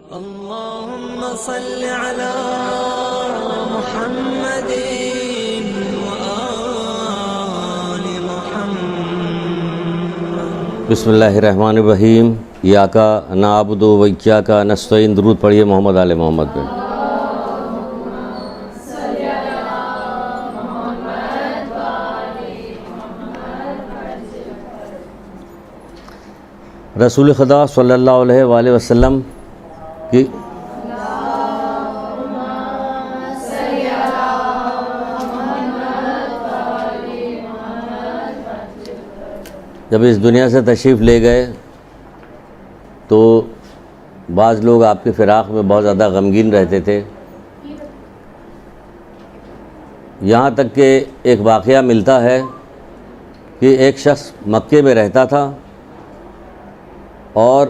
اللهم صل على محمد وآل محمد۔ بسم اللہ الرحمن الرحیم۔ ایاک نعبد و ایاک نستعین۔ درود پڑھیے محمد آل محمد پہ۔ رسول خدا صلی اللہ علیہ وآلہ وسلم کی جب اس دنیا سے تشریف لے گئے تو بعض لوگ آپ کے فراق میں بہت زیادہ غمگین رہتے تھے، یہاں تک کہ ایک واقعہ ملتا ہے کہ ایک شخص مکے میں رہتا تھا اور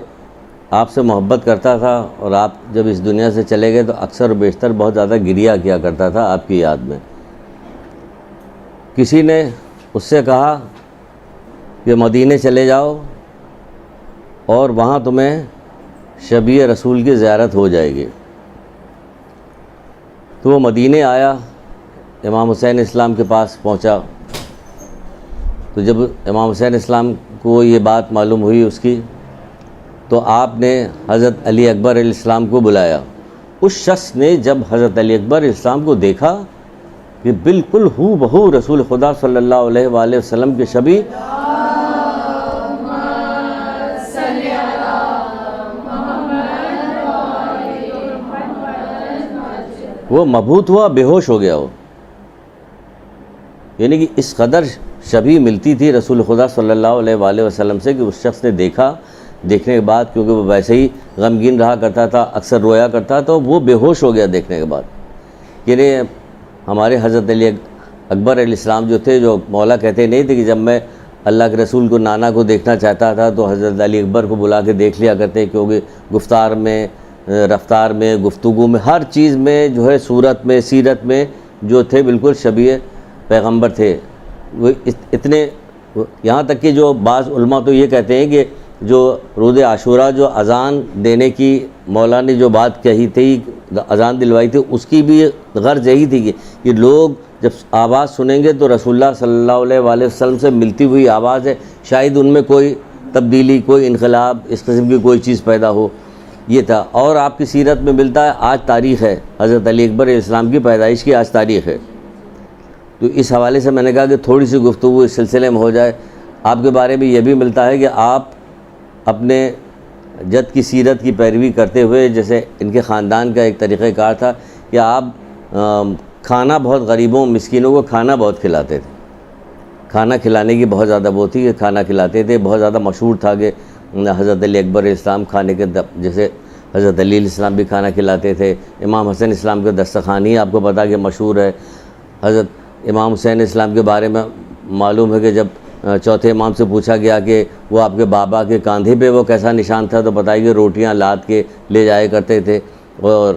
آپ سے محبت کرتا تھا، اور آپ جب اس دنیا سے چلے گئے تو اکثر و بیشتر بہت زیادہ گریہ کیا کرتا تھا آپ کی یاد میں۔ کسی نے اس سے کہا کہ مدینے چلے جاؤ اور وہاں تمہیں شبیہ رسول کی زیارت ہو جائے گی۔ تو وہ مدینے آیا، امام حسین اسلام کے پاس پہنچا، تو جب امام حسین اسلام کو یہ بات معلوم ہوئی اس کی، تو آپ نے حضرت علی اکبر علیہ السلام کو بلایا۔ اس شخص نے جب حضرت علی اکبر علیہ السلام کو دیکھا کہ بالکل ہو بہو رسول خدا صلی اللہ علیہ وآلہ وسلم کے شبیہ، وہ مبہوت ہوا، بے ہوش ہو گیا ہو، یعنی کہ اس قدر شبیہ ملتی تھی رسول خدا صلی اللہ علیہ وآلہ وسلم سے کہ اس شخص نے دیکھا، دیکھنے کے بعد کیونکہ وہ ویسے ہی غمگین رہا کرتا تھا، اکثر رویا کرتا تھا، تو وہ بے ہوش ہو گیا دیکھنے کے بعد۔ یعنی ہمارے حضرت علی اکبر علیہ السلام جو تھے، جو مولا کہتے نہیں تھے کہ جب میں اللہ کے رسول کو نانا کو دیکھنا چاہتا تھا تو حضرت علی اکبر کو بلا کے دیکھ لیا کرتے، کیونکہ گفتار میں، رفتار میں، گفتگو میں، ہر چیز میں جو ہے، صورت میں، سیرت میں جو تھے بالکل شبیہ پیغمبر تھے۔ وہ اتنے، یہاں تک کہ جو بعض علماء تو یہ کہتے ہیں کہ جو روز عاشوراء جو اذان دینے کی مولا نے جو بات کہی تھی، اذان دلوائی تھی، اس کی بھی غرض یہی تھی کہ لوگ جب آواز سنیں گے تو رسول اللہ صلی اللہ علیہ وآلہ وسلم سے ملتی ہوئی آواز ہے، شاید ان میں کوئی تبدیلی، کوئی انقلاب، اس قسم کی کوئی چیز پیدا ہو، یہ تھا۔ اور آپ کی سیرت میں ملتا ہے، آج تاریخ ہے حضرت علی اکبر علیہ السلام کی پیدائش کی، آج تاریخ ہے۔ تو اس حوالے سے میں نے کہا کہ تھوڑی سی گفتگو اس سلسلے میں ہو جائے۔ آپ کے بارے میں یہ بھی ملتا ہے کہ آپ اپنے جد کی سیرت کی پیروی کرتے ہوئے، جیسے ان کے خاندان کا ایک طریقہ کار تھا کہ آپ کھانا بہت غریبوں مسکینوں کو کھانا بہت کھلاتے تھے، کھانا کھلانے کی بہت زیادہ وہ تھی کہ کھانا کھلاتے تھے، بہت زیادہ مشہور تھا کہ حضرت علی اکبر علیہ السلام کھانے کے جیسے حضرت علی علیہ السلام بھی کھانا کھلاتے تھے، امام حسین اسلام کے دسترخوانی آپ کو پتہ کہ مشہور ہے۔ حضرت امام حسین اسلام کے بارے میں معلوم ہے کہ جب چوتھے امام سے پوچھا گیا کہ وہ آپ کے بابا کے کاندھے پہ وہ کیسا نشان تھا، تو بتائی کہ روٹیاں لاد کے لے جایا کرتے تھے اور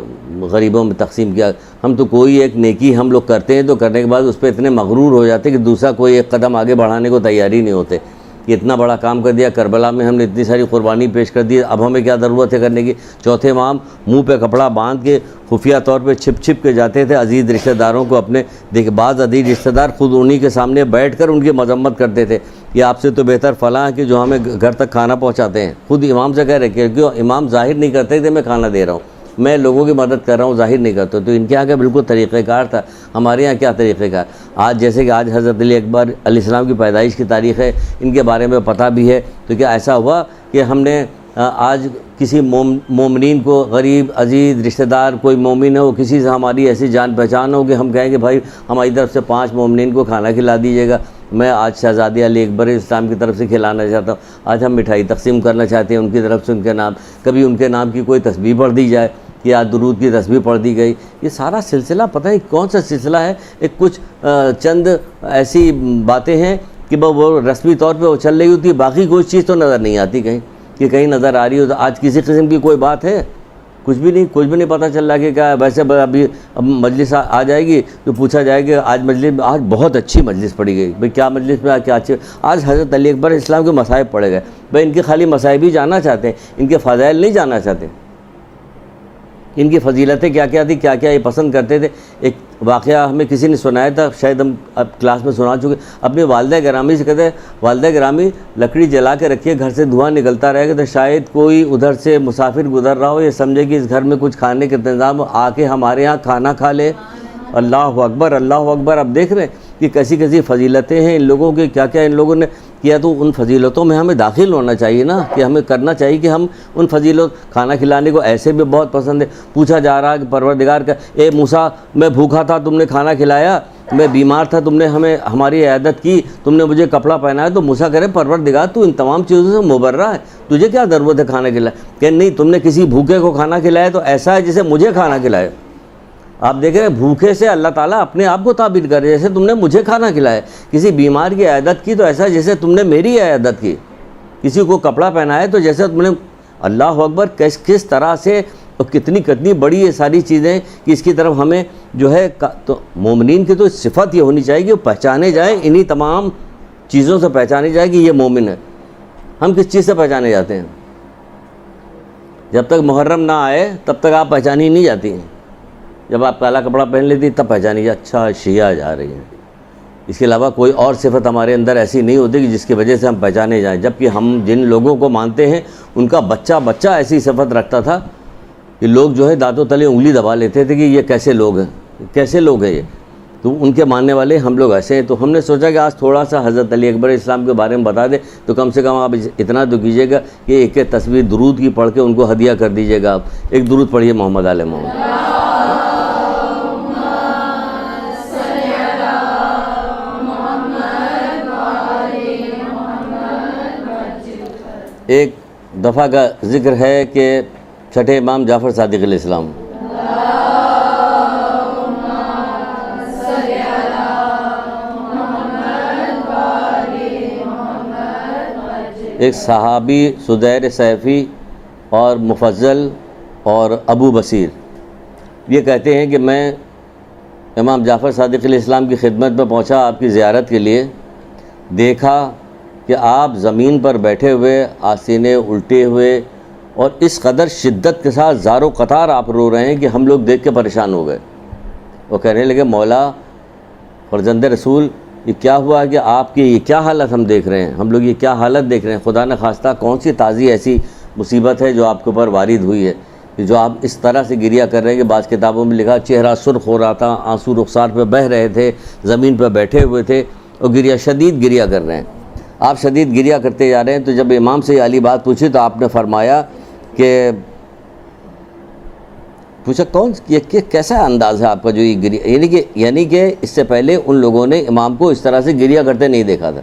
غریبوں میں تقسیم کیا۔ ہم تو کوئی ایک نیکی ہم لوگ کرتے ہیں تو کرنے کے بعد اس پہ اتنے مغرور ہو جاتے کہ دوسرا کوئی ایک قدم آگے بڑھانے کو تیار ہی نہیں ہوتے کہ اتنا بڑا کام کر دیا، کربلا میں ہم نے اتنی ساری قربانی پیش کر دی، اب ہمیں کیا ضرورت ہے کرنے کی۔ چوتھے امام منہ پہ کپڑا باندھ کے خفیہ طور پہ چھپ چھپ کے جاتے تھے عزیز رشتہ داروں کو اپنے، دیکھ بعض عزیز رشتہ دار خود انہی کے سامنے بیٹھ کر ان کی مذمت کرتے تھے کہ آپ سے تو بہتر فلاں ہے کہ جو ہمیں گھر تک کھانا پہنچاتے ہیں۔ خود امام سے کہہ رہے کہ کیوں امام ظاہر نہیں کرتے تھے میں کھانا دے رہا ہوں، میں لوگوں کی مدد کر رہا ہوں، ظاہر نہیں کرتا۔ تو ان کے یہاں کا بالکل طریقہ کار تھا، ہمارے یہاں کیا طریقہ کار؟ آج جیسے کہ آج حضرت علی اکبر علیہ السلام کی پیدائش کی تاریخ ہے، ان کے بارے میں پتہ بھی ہے، تو کیا ایسا ہوا کہ ہم نے آج کسی مومنین کو، غریب عزیز رشتہ دار کوئی مومن ہو، کسی سے ہماری ایسی جان پہچان ہو کہ ہم کہیں کہ بھائی ہماری طرف سے 5 مومنین کو کھانا کھلا دیجیے گا، میں آج شہزادی علی اکبر اسلام کی طرف سے کھلانا چاہتا ہوں، آج ہم مٹھائی تقسیم کرنا چاہتے ہیں ان کی طرف سے، ان کے نام، کبھی ان کے نام کی کوئی تسبیح پڑھ دی جائے کہ آج درود کی تسبیح پڑھ دی گئی۔ یہ سارا سلسلہ پتہ نہیں کون سا سلسلہ ہے، ایک کچھ چند ایسی باتیں ہیں کہ وہ رسمی طور پہ وہ چل رہی ہوتی ہے، باقی کوئی چیز تو نظر نہیں آتی کہیں، کہ کہیں نظر آ رہی ہو۔ تو آج کسی قسم کی کوئی بات ہے، کچھ بھی نہیں پتہ چل رہا کہ کیا ہے۔ ویسے ابھی اب مجلس آ جائے گی تو پوچھا جائے کہ آج مجلس میں، آج بہت اچھی مجلس پڑھی گئی، بھئی کیا مجلس میں کیا اچھے، آج حضرت علی اکبر اسلام کے مصائب پڑھے گئے، بھئی ان کے خالی مصائب ہی جاننا چاہتے ہیں، ان کے فضائل نہیں جاننا چاہتے۔ ان کی فضیلتیں کیا کیا تھی، کیا کیا یہ پسند کرتے تھے۔ ایک واقعہ ہمیں کسی نے سنایا تھا، شاید ہم اب کلاس میں سنا چکے، اپنی والدہ گرامی سے کہتے ہیں والدہ گرامی لکڑی جلا کے رکھیے، گھر سے دھواں نکلتا رہے گا تو شاید کوئی ادھر سے مسافر گزر رہا ہو، یہ سمجھے کہ اس گھر میں کچھ کھانے کا انتظام ہو، آ کے ہمارے یہاں کھانا کھا لے۔ اللہ اکبر، اللہ اکبر۔ اب دیکھ رہے ہیں کہ کیسی کیسی فضیلتیں ہیں ان لوگوں کی، کیا کیا ان لوگوں نے کیا، تو ان فضیلتوں میں ہمیں داخل ہونا چاہیے نا، کہ ہمیں کرنا چاہیے کہ ہم ان کھانا کھلانے کو ایسے بھی بہت پسند ہے۔ پوچھا جا رہا ہے کہ پروردگار کا، اے موسیٰ میں بھوکا تھا تم نے کھانا کھلایا، میں بیمار تھا تم نے ہماری عیادت کی، تم نے مجھے کپڑا پہنایا، تو موسیٰ کہہ رہے پروردگار تو ان تمام چیزوں سے مبرہ ہے، تجھے کیا ضرورت ہے کھانا کھلائے؟ کہ نہیں، تم نے کسی بھوکے کو کھانا کھلایا تو ایسا ہے جیسے مجھے کھانا کھلایا۔ آپ دیکھ رہے ہیں بھوکے سے اللہ تعالیٰ اپنے آپ کو تعبیر کر رہے ہیں، جیسے تم نے مجھے کھانا کھلایا۔ کسی بیمار کی عیادت کی تو ایسا جیسے تم نے میری عیادت کی۔ کسی کو کپڑا پہنایا تو جیسے تم نے، اللہ اکبر، کس طرح سے اور کتنی بڑی یہ ساری چیزیں کہ اس کی طرف ہمیں جو ہے، تو مومنین کی تو صفت یہ ہونی چاہیے کہ وہ پہچانے جائیں، انہی تمام چیزوں سے پہچانے جائے کہ یہ مومن ہے۔ ہم کس چیز سے پہچانے جاتے ہیں؟ جب تک محرم نہ آئے تب تک آپ پہچانی نہیں جاتی ہیں۔ جب آپ کالا کپڑا پہن لیتی ہیں تب پہچانی جائے اچھا شیعہ جا رہی ہیں۔ اس کے علاوہ کوئی اور صفت ہمارے اندر ایسی نہیں ہوتی کہ جس کی وجہ سے ہم پہچانے جائیں، جبکہ ہم جن لوگوں کو مانتے ہیں ان کا بچہ ایسی صفت رکھتا تھا کہ لوگ جو ہے دانتوں تلے انگلی دبا لیتے تھے کہ یہ کیسے لوگ ہیں، کیسے لوگ ہیں یہ، تو ان کے ماننے والے ہم لوگ ایسے ہیں۔ تو ہم نے سوچا کہ آج تھوڑا سا حضرت علی اکبر اسلام کے بارے میں بتا دیں، تو کم سے کم آپ اتنا تو کیجیے گا کہ ایک تصویر درود کی پڑھ کے ان کو ہدیہ کر دیجیے گا۔ آپ ایک درود پڑھیے محمد علیہ محمد۔ ایک دفعہ کا ذکر ہے کہ چھٹے امام جعفر صادق علیہ السلام، ایک صحابی سدیر سیفی اور مفضل اور ابو بصیر یہ کہتے ہیں کہ میں امام جعفر صادق علیہ السلام کی خدمت میں پہنچا آپ کی زیارت کے لیے، دیکھا کہ آپ زمین پر بیٹھے ہوئے، آستینے الٹے ہوئے، اور اس قدر شدت کے ساتھ زار و قطار آپ رو رہے ہیں کہ ہم لوگ دیکھ کے پریشان ہو گئے۔ وہ کہنے لگے مولا فرزند رسول، یہ کیا ہوا کہ آپ کی یہ کیا حالت ہم دیکھ رہے ہیں، ہم لوگ یہ کیا حالت دیکھ رہے ہیں، خدا نہ خواستہ کون سی تازی ایسی مصیبت ہے جو آپ کے اوپر وارد ہوئی ہے کہ جو آپ اس طرح سے گریہ کر رہے ہیں کہ بعض کتابوں میں لکھا چہرہ سرخ ہو رہا تھا، آنسو رخسار پہ بہہ رہے تھے، زمین پہ بیٹھے ہوئے تھے اور شدید گریہ کر رہے ہیں۔ آپ شدید گریہ کرتے جا رہے ہیں، تو جب امام سے یہ علی بات پوچھی تو آپ نے فرمایا کہ پوچھا یہ کیسا انداز ہے آپ کا جو یہ گریہ، یعنی کہ اس سے پہلے ان لوگوں نے امام کو اس طرح سے گریہ کرتے نہیں دیکھا تھا،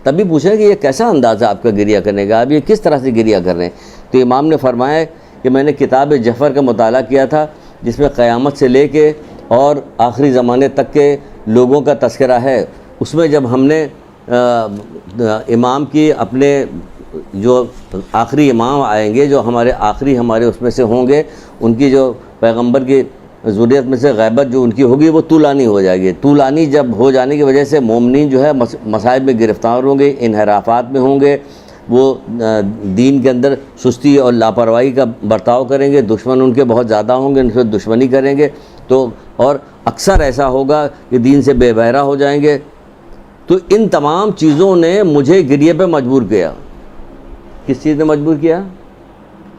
تبھی پوچھا کہ یہ کیسا انداز ہے آپ کا گریہ کرنے کا، آپ یہ کس طرح سے گریہ کر رہے ہیں؟ تو امام نے فرمایا کہ میں نے کتاب جعفر کا مطالعہ کیا تھا جس میں قیامت سے لے کے اور آخری زمانے تک کے لوگوں کا تذکرہ ہے، اس میں جب ہم نے امام کی اپنے جو آخری امام آئیں گے، جو ہمارے اس میں سے ہوں گے، ان کی جو پیغمبر کی ذریت میں سے غیبت جو ان کی ہوگی وہ طولانی ہو جائے گی۔ طولانی جب ہو جانے کی وجہ سے مومنین جو ہے مصائب میں گرفتار ہوں گے، انحرافات میں ہوں گے، وہ دین کے اندر سستی اور لاپرواہی کا برتاؤ کریں گے، دشمن ان کے بہت زیادہ ہوں گے، ان سے دشمنی کریں گے، تو اور اکثر ایسا ہوگا کہ دین سے بے بہرہ ہو جائیں گے۔ تو ان تمام چیزوں نے مجھے گریہ پہ مجبور کیا۔ کس چیز نے مجبور کیا؟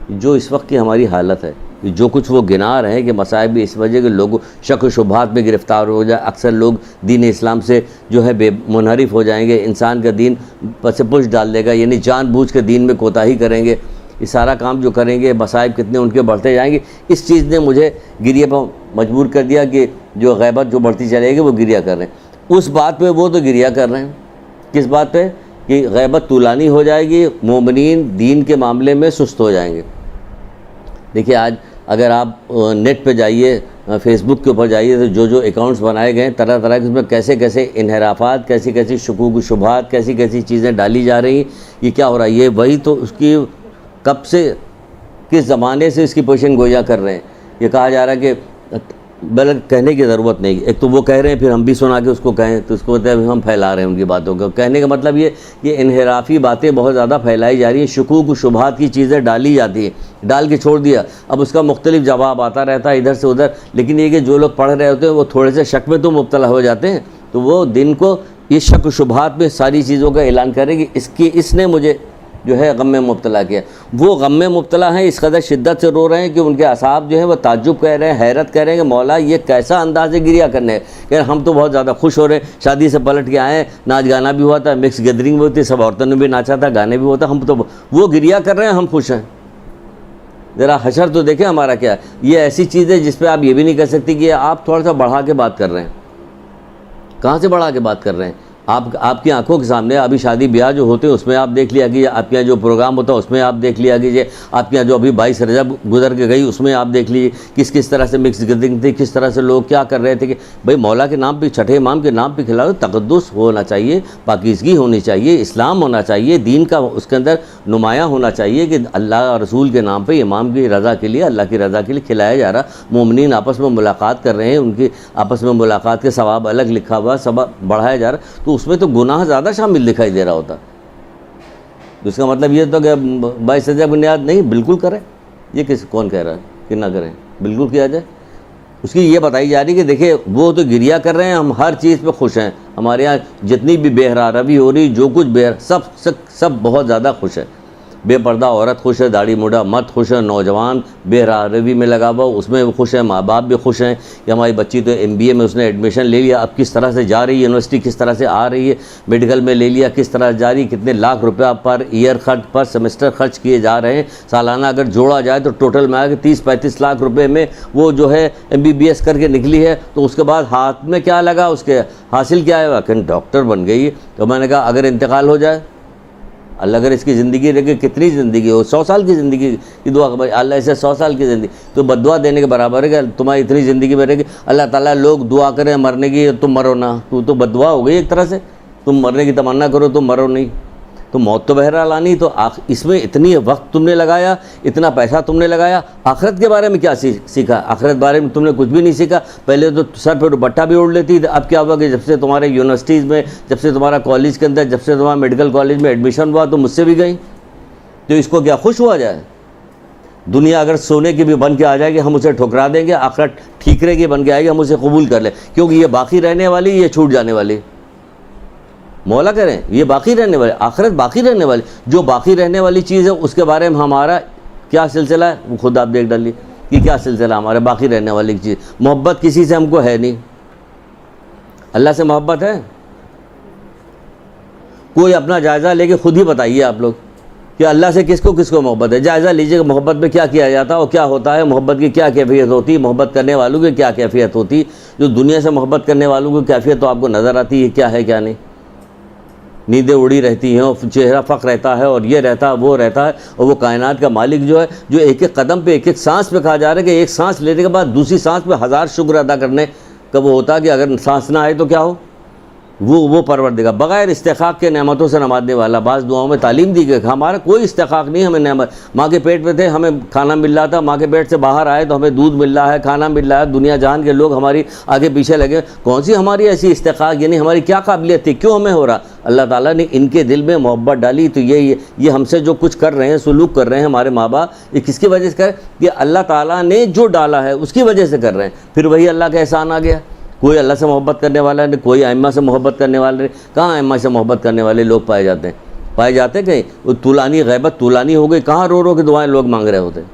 جو اس وقت کی ہماری حالت ہے، جو کچھ وہ گنا رہے ہیں کہ مصائب اس وجہ کہ لوگ شک و شبہات میں گرفتار ہو جائے، اکثر لوگ دین اسلام سے جو ہے بے منحرف ہو جائیں گے، انسان کا دین پس پش ڈال دے گا، یعنی جان بوجھ کے دین میں کوتاہی کریں گے، یہ سارا کام جو کریں گے مصائب کتنے ان کے بڑھتے جائیں گے۔ اس چیز نے مجھے گریہ پہ مجبور کر دیا کہ جو غیبت جو بڑھتی چلے گی وہ گریہ کر رہے ہیں۔ اس بات پہ وہ تو گریہ کر رہے ہیں، کس بات پہ؟ کہ غیبت طولانی ہو جائے گی، مومنین دین کے معاملے میں سست ہو جائیں گے۔ دیکھیے آج اگر آپ نیٹ پہ جائیے، فیس بک کے اوپر جائیے، تو جو اکاؤنٹس بنائے گئے ہیں طرح طرح کے، اس میں کیسے کیسے انحرافات، کیسی شکوک و شبہات، کیسی چیزیں ڈالی جا رہی ہیں۔ یہ کیا ہو رہا ہے؟ یہ وہی تو اس کی کب سے، کس زمانے سے اس کی پیشن گوئیاں کر رہے ہیں۔ یہ کہا جا رہا ہے کہ بلکہ کہنے کی ضرورت نہیں. ایک تو وہ کہہ رہے ہیں پھر ہم بھی سنا کے اس کو کہیں تو اس کو ہوتا ہے ہم پھیلا رہے ہیں ان کی باتوں کو. کہنے کا مطلب یہ انحرافی باتیں بہت زیادہ پھیلائی جا رہی ہیں, شکوک و شبہات کی چیزیں ڈالی جاتی ہیں, ڈال کے چھوڑ دیا. اب اس کا مختلف جواب آتا رہتا ہے ادھر سے ادھر, لیکن یہ کہ جو لوگ پڑھ رہے ہوتے ہیں وہ تھوڑے سے شک میں تو مبتلا ہو جاتے ہیں, تو وہ دن کو اس شک و شبہات میں ساری چیزوں کا اعلان کرے کہ اس نے مجھے جو ہے غم میں مبتلا کیا. وہ غم میں مبتلا ہیں, اس قدر شدت سے رو رہے ہیں کہ ان کے اعصاب جو ہیں وہ تعجب کہہ رہے ہیں, حیرت کہہ رہے ہیں کہ مولا یہ کیسا انداز گریہ کرنے ہے. کہ ہم تو بہت زیادہ خوش ہو رہے ہیں, شادی سے پلٹ کے آئے ہیں, ناچ گانا بھی ہوا تھا, مکس گیدرنگ بھی ہوتی, سب عورتوں نے بھی ناچا تھا, گانے بھی ہوتا, ہم تو وہ گریہ کر رہے ہیں, ہم خوش ہیں. ذرا حشر تو دیکھیں ہمارا کیا ہے. یہ ایسی چیز ہے جس پہ آپ یہ بھی نہیں کہہ سکتی کہ آپ تھوڑا سا بڑھا کے بات کر رہے ہیں. کہاں سے بڑھا کے بات کر رہے ہیں؟ آپ کی آنکھوں کے سامنے ابھی شادی بیاہ جو ہوتے ہیں اس میں آپ دیکھ لیا کیجیے, آپ کے یہاں جو پروگرام ہوتا ہے اس میں آپ دیکھ لیا کیجیے, آپ کے یہاں جو ابھی 22 رجب گزر کے گئی اس میں آپ دیکھ لیجیے کس طرح سے مکس گیدرنگ تھی, کس طرح سے لوگ کیا کر رہے تھے. کہ بھائی مولا کے نام پہ, چھٹے امام کے نام پہ کھلاؤ, تقدس ہونا چاہیے, پاکیزگی ہونی چاہیے, اسلام ہونا چاہیے, دین کا اس کے اندر نمایاں ہونا چاہیے کہ اللہ اور رسول کے نام پہ امام کی رضا کے لیے, اللہ کی رضا کے لیے کھلایا جا رہا. مومنین آپس میں ملاقات کر رہے ہیں, ان کی آپس میں ملاقات کے ثواب الگ لکھا ہوا, ثواب بڑھایا جا رہا, تو اس میں تو گناہ زیادہ شامل دکھائی دے رہا ہوتا. اس کا مطلب یہ تو کہ 22 رجب بنیاد نہیں, بالکل کریں. یہ کون کہہ رہا ہے کہ نہ کریں؟ بالکل کیا جائے. اس کی یہ بتائی جا رہی کہ دیکھیں وہ تو گریہ کر رہے ہیں, ہم ہر چیز پہ خوش ہیں. ہمارے یہاں جتنی بھی بہرا روی ہو رہی, جو کچھ سب بہت زیادہ خوش ہے. بے پردہ عورت خوش ہے, داڑھی موڑا مرد خوش ہے, نوجوان بہرا روی میں لگا ہوا اس میں خوش ہیں, ماں باپ بھی خوش ہیں کہ ہماری بچی تو MBA میں اس نے ایڈمیشن لے لیا, اب کس طرح سے جا رہی ہے یونیورسٹی, کس طرح سے آ رہی ہے, میڈیکل میں لے لیا, کس طرح جا رہی, کتنے لاکھ روپیہ پر ایئر خرچ پر سیمسٹر خرچ کیے جا رہے ہیں. سالانہ اگر جوڑا جائے تو ٹوٹل میں آ کے 30-35 لاکھ روپے میں وہ جو ہے MBBS کر کے نکلی ہے. تو اس کے بعد ہاتھ میں کیا لگا, اس کے حاصل کیا ہے, کہ ڈاکٹر بن گئی. تو میں نے کہا اگر انتقال ہو جائے, اللہ اگر اس کی زندگی رہے, کتنی زندگی ہو, 100 سال کی زندگی کی دعا, اللہ اسے 100 سال کی زندگی, تو بد دعا دینے کے برابر ہے کہ تمہاری اتنی زندگی میں رہے گی. اللہ تعالیٰ لوگ دعا کریں مرنے کی, تم مرو نہ, تو بد دعا ہو گئی ایک طرح سے. تم مرنے کی تمنا کرو, تم مرو نہیں, تو موت تو بہرحال آنی. تو اس میں اتنی وقت تم نے لگایا, اتنا پیسہ تم نے لگایا, آخرت کے بارے میں کیا سیکھا؟ آخرت بارے میں تم نے کچھ بھی نہیں سیکھا. پہلے تو سر پہ دوپٹہ بھی اوڑھ لیتی, اب کیا ہوا کہ جب سے تمہارے یونیورسٹیز میں, جب سے تمہارا کالج کے اندر, جب سے تمہارا میڈیکل کالج میں ایڈمیشن ہوا تو مجھ سے بھی گئی. تو اس کو کیا خوش ہوا جائے؟ دنیا اگر سونے کی بھی بن کے آ جائے گی ہم اسے ٹھکرا دیں گے, آخرت ٹھیکرے کی بن کے آئے گی ہم اسے قبول کر لیں, کیونکہ یہ باقی رہنے والی, یہ چھوٹ جانے والی. مولا کہہ رہے ہیں یہ باقی رہنے والی, آخرت باقی رہنے والی. جو باقی رہنے والی چیز ہے اس کے بارے میں ہمارا کیا سلسلہ ہے, وہ خود آپ دیکھ ڈالیے کہ کیا سلسلہ ہمارا باقی رہنے والی چیز. محبت کسی سے ہم کو ہے نہیں. اللہ سے محبت ہے؟ کوئی اپنا جائزہ لے کے خود ہی بتائیے آپ لوگ کہ اللہ سے کس کو محبت ہے. جائزہ لیجیے کہ محبت میں کیا کیا جاتا ہے اور کیا ہوتا ہے, محبت کی کیا کیفیت ہوتی ہے, محبت کرنے والوں کی کیا کیفیت ہوتی ہے. جو دنیا سے محبت کرنے والوں کی کیفیت تو آپ کو نظر آتی ہے کیا ہے کیا نہیں. نیندیں اڑی رہتی ہیں اور چہرہ فق رہتا ہے اور یہ رہتا ہے وہ رہتا ہے, اور وہ کائنات کا مالک جو ہے, جو ایک ایک قدم پہ ایک ایک سانس پہ کہا جا رہا ہے کہ ایک سانس لینے کے بعد دوسری سانس پہ 1000 شکر ادا کرنے کا وہ ہوتا ہے کہ اگر سانس نہ آئے تو کیا ہو. وہ پروردگار بغیر استحقاق کے نعمتوں سے نوازنے والا. بعض دعاؤں میں تعلیم دی گئی, ہمارا کوئی استحقاق نہیں, ہمیں نعمت ماں کے پیٹ میں تھے ہمیں کھانا مل رہا تھا, ماں کے پیٹ سے باہر آئے تو ہمیں دودھ مل رہا ہے, کھانا مل رہا ہے. دنیا جہان کے لوگ ہماری آگے پیچھے لگے, کون سی ہماری ایسی استحقاق, یعنی ہماری کیا قابلیت تھی, کیوں ہمیں ہو رہا. اللہ تعالیٰ نے ان کے دل میں محبت ڈالی. تو یہ ہم سے جو کچھ کر رہے ہیں, سلوک کر رہے ہیں ہمارے ماں باپ, یہ کس کی وجہ سے کر, کہ اللہ تعالیٰ نے جو ڈالا ہے اس کی وجہ سے کر رہے ہیں. پھر وہی اللہ کا احسان آ گیا. کوئی اللہ سے محبت کرنے والا نہیں, کوئی ائمہ سے محبت کرنے والا نہیں. کہاں ائمہ سے محبت کرنے والے لوگ پائے جاتے ہیں کہیں. وہ طولانی غیبت طولانی ہو گئی, کہاں رو رو کے دعائیں لوگ مانگ رہے ہوتے ہیں.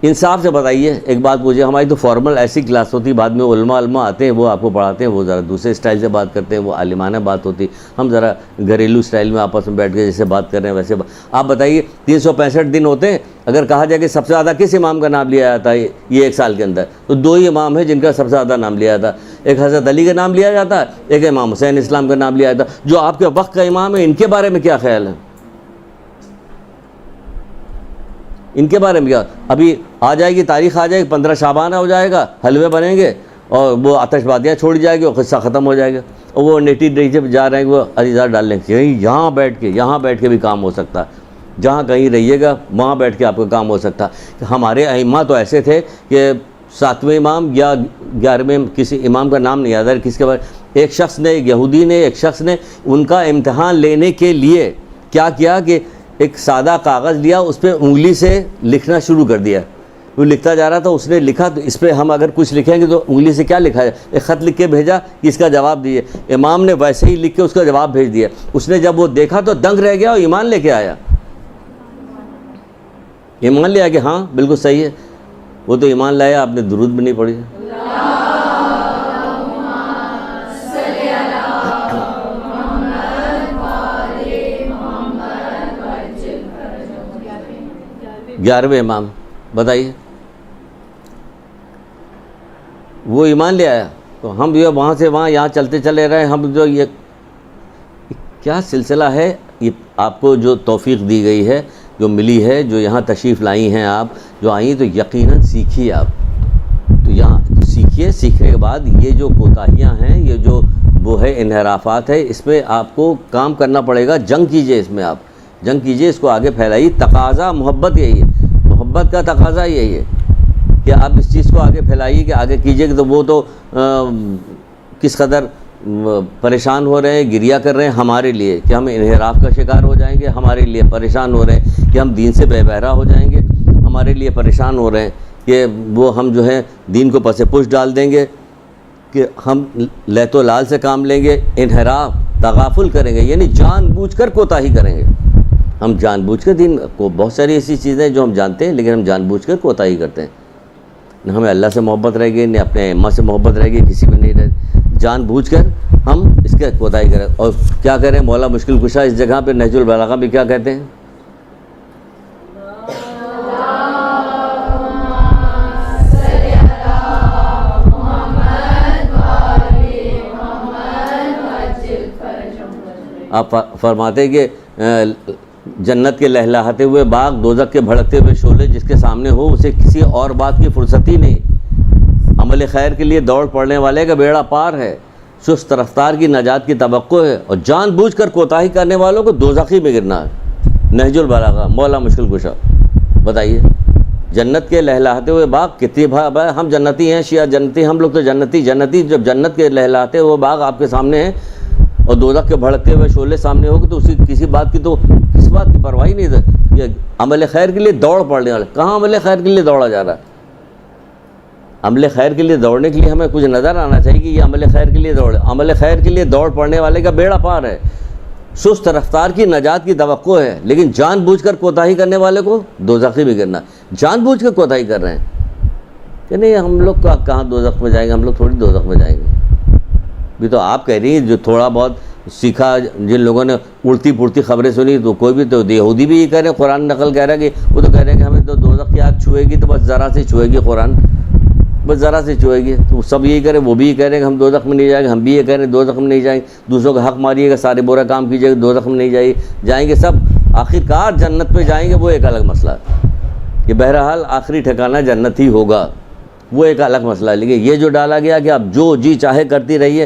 انصاف سے بتائیے. ایک بات پوچھیے, ہماری تو فارمل ایسی کلاس ہوتی, بعد میں علماء آتے ہیں, وہ آپ کو پڑھاتے ہیں, وہ ذرا دوسرے اسٹائل سے بات کرتے ہیں, وہ عالمانہ بات ہوتی. ہم ذرا گھریلو اسٹائل میں آپس میں بیٹھ کے جیسے بات کر رہے ہیں ویسے. آپ بتائیے 365 دن ہوتے ہیں, اگر کہا جائے کہ سب سے زیادہ کس امام کا نام لیا جاتا ہے یہ ایک سال کے اندر, تو 2 ہی امام ہیں جن کا سب سے زیادہ نام لیا جاتا ہے. ایک حضرت علی کا نام لیا جاتا ہے, ایک امام حسین اسلام کا نام لیا جاتا ہے. جو آپ کے وقت کا امام ہے, ان کے بارے میں کیا خیال ہے, ان کے بارے میں کیا. ابھی آ جائے گی تاریخ, آ جائے گی 15 شعبان ہو جائے گا, حلوے بنیں گے اور وہ آتش بازیاں چھوڑی جائے گی اور قصہ ختم ہو جائے گا. اور وہ نیٹی ڈیجے پہ جا رہے ہیں, وہ عریضہ ڈالنے کے, یہاں بیٹھ کے بھی کام ہو سکتا ہے. جہاں کہیں رہیے گا وہاں بیٹھ کے آپ کا کام ہو سکتا ہے. ہمارے ائمہ تو ایسے تھے کہ 7ویں امام یا 11ویں، کسی امام کا نام نہیں یاد ہے کس کے بارے، ایک شخص نے، ایک یہودی نے، ایک شخص نے ان کا امتحان لینے کے لیے کیا کیا کہ ایک سادہ کاغذ لیا، اس پہ انگلی سے لکھنا شروع کر دیا. وہ لکھتا جا رہا تھا، اس نے لکھا تو اس پہ ہم اگر کچھ لکھیں گے تو انگلی سے کیا لکھا ہے، ایک خط لکھ کے بھیجا کہ اس کا جواب دیجیے. امام نے ویسے ہی لکھ کے اس کا جواب بھیج دیا. اس نے جب وہ دیکھا تو دنگ رہ گیا اور ایمان لے کے آیا. ایمان لے آیا کہ ہاں بالکل صحیح ہے. وہ تو ایمان لایا، آپ نے درود بھی نہیں پڑھی. گیارہویں امام بتائیے، وہ ایمان لے آیا تو ہم جو وہاں سے وہاں یہاں چلتے چلے رہے. ہم جو یہ کیا سلسلہ ہے، یہ آپ کو جو توفیق دی گئی ہے، جو ملی ہے، جو یہاں تشریف لائی ہیں آپ، جو آئیں تو یقیناً سیکھیے. آپ تو یہاں سیکھیے. سیکھنے کے بعد یہ جو کوتاہیاں ہیں، یہ جو وہ ہے انحرافات ہے، اس میں آپ کو کام کرنا پڑے گا. جنگ کیجئے، اس میں آپ جنگ کیجئے، اس کو آگے پھیلائیے. تقاضا محبت یہی ہے، محبت کا تقاضا یہی ہے کہ آپ اس چیز کو آگے پھیلائیے، کہ آگے کیجئے. کہ تو وہ تو کس قدر پریشان ہو رہے ہیں، گریہ کر رہے ہیں ہمارے لیے کہ ہم انحراف کا شکار ہو جائیں گے، ہمارے لیے پریشان ہو رہے ہیں کہ ہم دین سے بے بہرا ہو جائیں گے، ہمارے لیے پریشان ہو رہے ہیں کہ وہ ہم جو ہے دین کو پس پش ڈال دیں گے، کہ ہم لیت و لال سے کام لیں گے، انحراف تغافل کریں گے، یعنی جان بوجھ کر کوتاہی کریں گے. ہم جان بوجھ کر دین کو، بہت ساری ایسی چیزیں جو ہم جانتے ہیں لیکن ہم جان بوجھ کر کوتاہی کرتے ہیں. نہ ہمیں اللہ سے محبت رہے گی، نہ اپنے اماں سے محبت رہے گی، کسی میں نہیں رہے. جان بوجھ کر ہم اس کے کوتاہی کریں. اور کیا کریں، مولا مشکل کشا اس جگہ پہ نہج البلاغہ بھی کیا کہتے ہیں، آپ فرماتے کہ جنت کے لہلاتے ہوئے باغ، دوزخ کے بھڑکتے ہوئے شعلے جس کے سامنے ہو، اسے کسی اور بات کی فرصت ہی نہیں. عمل خیر کے لیے دوڑ پڑنے والے کا بیڑا پار ہے، سست رفتار کی نجات کی توقع ہے، اور جان بوجھ کر کوتاہی کرنے والوں کو دوزخی میں گرنا ہے. نہج البلاغہ مولا مشکل کشا. بتائیے، جنت کے لہلاتے ہوئے باغ کتنی ہم جنتی ہیں، شیعہ جنتی، ہم لوگ تو جنتی. جب جنت کے لہلاتے ہوئے باغ آپ کے سامنے ہیں اور دوزخ کے بھڑکتے ہوئے شعلے سامنے ہوگے تو اسی کسی بات کی، تو کس بات کی پرواہ ہی نہیں ہے. عمل خیر کے لیے دوڑ پڑنے والے، کہاں عمل خیر کے لیے دوڑا جا رہا ہے؟ عمل خیر کے لیے دوڑنے کے لیے ہمیں کچھ نظر آنا چاہیے کہ یہ عمل خیر کے لیے دوڑ. عمل خیر کے لیے دوڑ پڑنے والے کا بیڑا پار ہے، سست رفتار کی نجات کی توقع ہے، لیکن جان بوجھ کر کوتاہی کرنے والے کو دوزخی میں گرنا. جان بوجھ کر کوتاہی کر رہے ہیں کہ نہیں ہم لوگ کہاں دوزخ میں جائیں گے، ہم لوگ تھوڑی دوزخ میں جائیں گے. بھی تو آپ کہہ رہی ہیں جو تھوڑا بہت سیکھا، جن لوگوں نے الٹی پلٹی خبریں سنی، تو کوئی بھی تو یہودی بھی یہ کہہ رہے ہیں، قرآن نقل کہہ رہا ہے کہ وہ تو کہہ رہے ہیں کہ ہمیں تو دوزخ کی آگ چھوئے گی تو بس ذرا سے چھوئے گی، قرآن بس ذرا سے چھوئے گی. تو سب یہی کہہ رہے ہیں، وہ بھی یہ کہہ رہے ہیں کہ ہم دوزخ میں نہیں جائیں گے، ہم بھی یہ کہہ رہے ہیں دوزخ میں نہیں جائیں گے. دوسروں کا حق ماریے گا، سارے برا کام کیجیے گا، دوزخ میں نہیں جائیں گے سب. آخرکار جنت پہ جائیں گے، وہ ایک الگ مسئلہ ہے کہ بہرحال آخری ٹھکانہ جنت ہی ہوگا، وہ ایک الگ مسئلہ ہے. لیکن یہ جو ڈالا گیا کہ آپ جو جی چاہے کرتی رہیے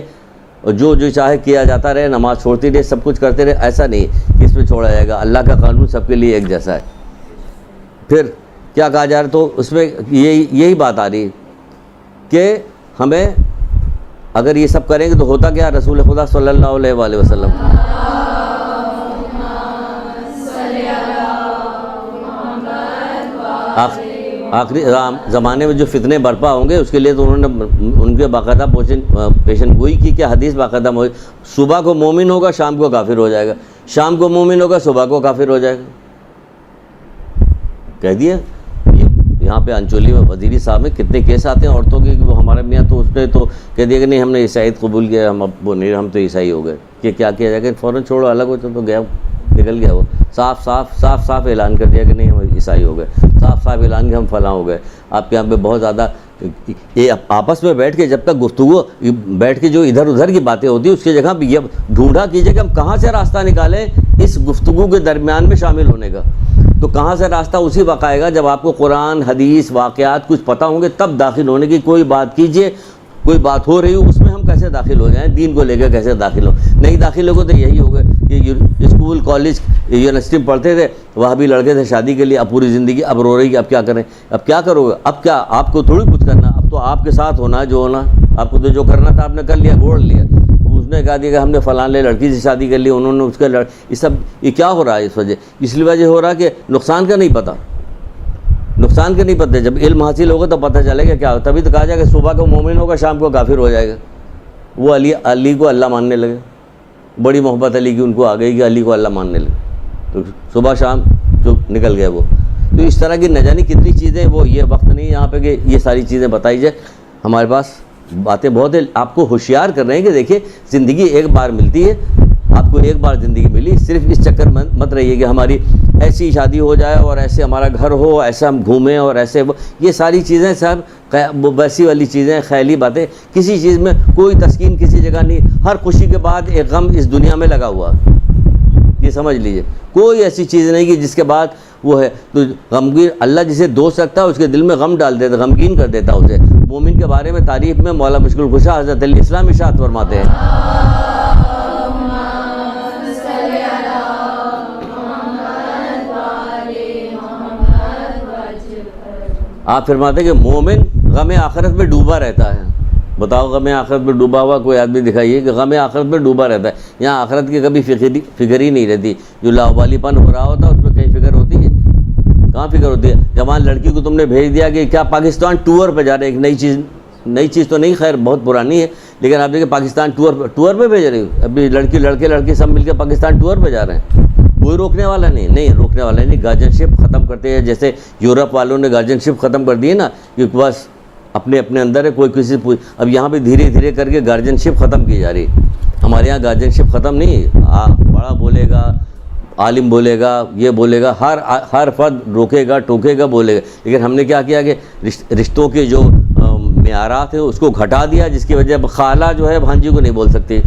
اور جو چاہے کیا جاتا رہے، نماز چھوڑتی رہے، سب کچھ کرتے رہے، ایسا نہیں کہ اس میں چھوڑا جائے گا. اللہ کا قانون سب کے لیے ایک جیسا ہے. پھر کیا کہا جا رہا، تو اس میں یہی بات آ رہی کہ ہمیں اگر یہ سب کریں گے تو ہوتا کیا، رسول خدا صلی اللہ علیہ وآلہ وسلم آخری زمانے میں جو فتنے برپا ہوں گے اس کے لیے تو انہوں نے ان کے باقاعدہ پیشن گوئی کی کہ حدیث باقاعدہ صبح کو مومن ہوگا شام کو کافر ہو جائے گا، شام کو مومن ہوگا صبح کو کافر ہو جائے گا. کہہ دیا. یہاں پہ انچولی میں وزیری صاحب میں کتنے کیس آتے ہیں عورتوں کے کہ وہ ہمارے میاں تو اس نے تو کہہ دیا کہ نہیں ہم نے عیسائیت قبول کیا، ہم اب وہ نہیں، ہم تو عیسائی ہو گئے. کہ کیا کیا جائے گا، فوراً چھوڑو، الگ ہو تو گیا، نکل گیا. وہ صاف اعلان کر دیا کہ نہیں ہم عیسائی ہو گئے، صاف اعلان کہ ہم فلاں ہو گئے. آپ کے یہاں پہ بہت زیادہ یہ آپس میں بیٹھ کے جب تک گفتگو بیٹھ کے جو ادھر ادھر کی باتیں ہوتی ہیں اس کی جگہ یہ ڈھونڈا کیجیے کہ ہم کہاں سے راستہ نکالیں اس گفتگو کے درمیان میں شامل ہونے کا. تو کہاں سے راستہ اسی وقت آئے گا جب آپ کو قرآن حدیث واقعات کچھ پتہ ہوں گے، تب داخل ہونے کی کوئی بات کیجئے. کوئی بات ہو رہی ہو اس میں ہم کیسے داخل ہو جائیں، دین کو لے کے کیسے داخل ہو. نہیں داخل ہوگے تو یہی ہوگا کہ اسکول کالج یونیورسٹی میں پڑھتے تھے، وہاں بھی لڑکے تھے شادی کے لیے، اب پوری زندگی اب رو رہی کہ اب کیا کریں، اب کیا کرو گے، اب کیا آپ کو تھوڑی کچھ کرنا. تو آپ کے ساتھ ہونا ہے جو ہونا، آپ کو تو جو کرنا تھا آپ نے کر لیا، گھوڑ لیا۔ اس نے کہا دیا کہ ہم نے فلاں لڑکی سے شادی کر لی، انہوں نے اس کا یہ سب یہ کیا ہو رہا ہے اس وجہ؟ اس لیے وجہ ہو رہا ہے کہ نقصان کا نہیں پتہ، نقصان کا نہیں پتہ۔ جب علم حاصل ہوگا تو پتہ چلے گا کیا ہو۔ تبھی تو کہا جائے کہ صبح کو مومن ہوگا شام کو کافر ہو جائے گا۔ وہ علی کو اللہ ماننے لگے، بڑی محبت علی کی ان کو آ گئی کہ علی کو اللہ ماننے لگے، تو صبح شام جو نکل گئے وہ۔ تو اس طرح کی نہ جانے کتنی چیزیں، وہ یہ وقت نہیں یہاں پہ کہ یہ ساری چیزیں بتائی جائے، ہمارے پاس باتیں بہت ہیں۔ آپ کو ہوشیار کر رہے ہیں کہ دیکھیں زندگی ایک بار ملتی ہے، آپ کو ایک بار زندگی ملی، صرف اس چکر میں مت رہیے کہ ہماری ایسی شادی ہو جائے اور ایسے ہمارا گھر ہو، ایسے ہم گھومیں اور ایسے یہ ساری چیزیں سب ویسی والی چیزیں، خیالی باتیں، کسی چیز میں کوئی تسکین کسی جگہ نہیں۔ ہر خوشی کے بعد ایک غم اس دنیا میں لگا ہوا، یہ سمجھ لیجئے، کوئی ایسی چیز نہیں کہ جس کے بعد وہ ہے۔ تو غمگین اللہ جسے دوست رکھتا ہے اس کے دل میں غم ڈال دیتا، غمگین کر دیتا اسے۔ مومن کے بارے میں تعریف میں مولا مشکل کشا حضرت علی اسلام ارشاد فرماتے ہیں، آپ فرماتے ہیں کہ مومن غم آخرت میں ڈوبا رہتا ہے۔ بتاؤ غم آخرت میں ڈوبا ہوا کوئی آدمی دکھائیے کہ غم آخرت میں ڈوبا رہتا ہے۔ یہاں آخرت کی کبھی فکر ہی نہیں رہتی۔ جو لاوالی پن ہو رہا ہوتا ہے اس میں کہیں فکر ہوتی ہے؟ کہاں فکر ہوتی ہے؟ جوان لڑکی کو تم نے بھیج دیا کہ کیا پاکستان ٹور پہ جا رہے ہیں، ایک نئی چیز تو نہیں، خیر بہت پرانی ہے، لیکن آپ دیکھیں پاکستان ٹور پہ بھیج رہے ہو، ابھی لڑکے سب مل کے پاکستان ٹور پہ جا رہے ہیں، کوئی روکنے والا نہیں روکنے والا نہیں۔ گارجن شپ ختم کرتے ہیں، جیسے یورپ والوں نے گارجن شپ ختم کر دی ہے نا، کہ بس اپنے اندر ہے، کوئی کسی اب یہاں پہ دھیرے دھیرے کر کے گارجن شپ ختم کی جا رہی ہے۔ ہمارے یہاں گارجن شپ ختم نہیں، بڑا بولے گا، عالم بولے گا، یہ بولے گا، ہر فرد روکے گا، ٹوکے گا، بولے گا۔ لیکن ہم نے کیا کیا کہ رشتوں کے جو معیارات ہیں اس کو گھٹا دیا، جس کی وجہ خالہ جو ہے بھانجی کو نہیں بول سکتی۔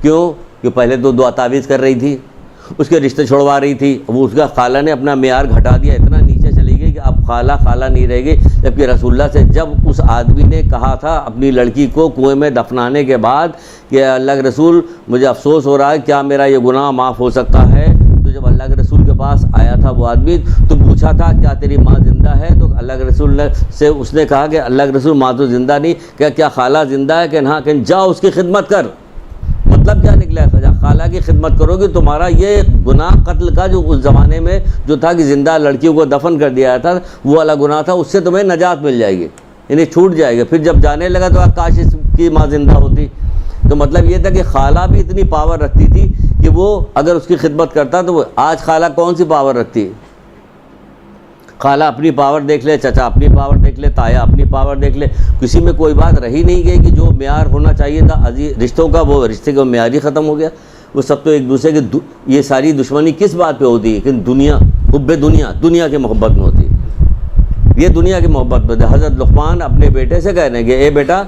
کیوں؟ کہ پہلے تو دعا تعویذ کر رہی تھی، اس کے رشتے چھوڑوا رہی تھی، وہ اس کا خالہ نے اپنا معیار گھٹا دیا، اتنا نیچے چلی گئی کہ اب خالہ نہیں رہے گی۔ جبکہ رسول اللہ سے جب اس آدمی نے کہا تھا اپنی لڑکی کو کنویں میں دفنانے کے بعد کہ اللہ کے رسول مجھے افسوس ہو رہا ہے، کیا میرا یہ گناہ معاف ہو سکتا ہے؟ تو جب اللہ کے رسول کے پاس آیا تھا وہ آدمی تو پوچھا تھا کیا تیری ماں زندہ ہے؟ تو اللہ کے رسول سے اس نے کہا کہ اللہ کے رسول ماں تو زندہ نہیں، کیا خالہ زندہ ہے؟ کہ ہاں، کہ جاؤ اس کی خدمت کر۔ مطلب کیا نکلا؟ خالہ کی خدمت کرو گے تمہارا یہ گناہ قتل کا جو اس زمانے میں جو تھا کہ زندہ لڑکیوں کو دفن کر دیا تھا، وہ والا گناہ تھا، اس سے تمہیں نجات مل جائے گی، یعنی چھوٹ جائے گا۔ پھر جب جانے لگا تو کاش اس کی ماں زندہ ہوتی۔ تو مطلب یہ تھا کہ خالہ بھی اتنی پاور رکھتی تھی کہ وہ اگر اس کی خدمت کرتا تو وہ آج خالہ کون سی پاور رکھتی؟ خالہ اپنی پاور دیکھ لے، چچا اپنی پاور دیکھ لے، تایا اپنی پاور دیکھ لے، کسی میں کوئی بات رہی نہیں گئی کہ جو معیار ہونا چاہیے تھا رشتوں کا، وہ رشتے کا معیار ہی ختم ہو گیا۔ وہ سب تو ایک دوسرے کے یہ ساری دشمنی کس بات پہ ہوتی ہے؟ کہ حب دنیا کی محبت میں ہوتی ہے، یہ دنیا کی محبت میں۔ حضرت لقمان اپنے بیٹے سے کہہ رہے ہیں کہ اے بیٹا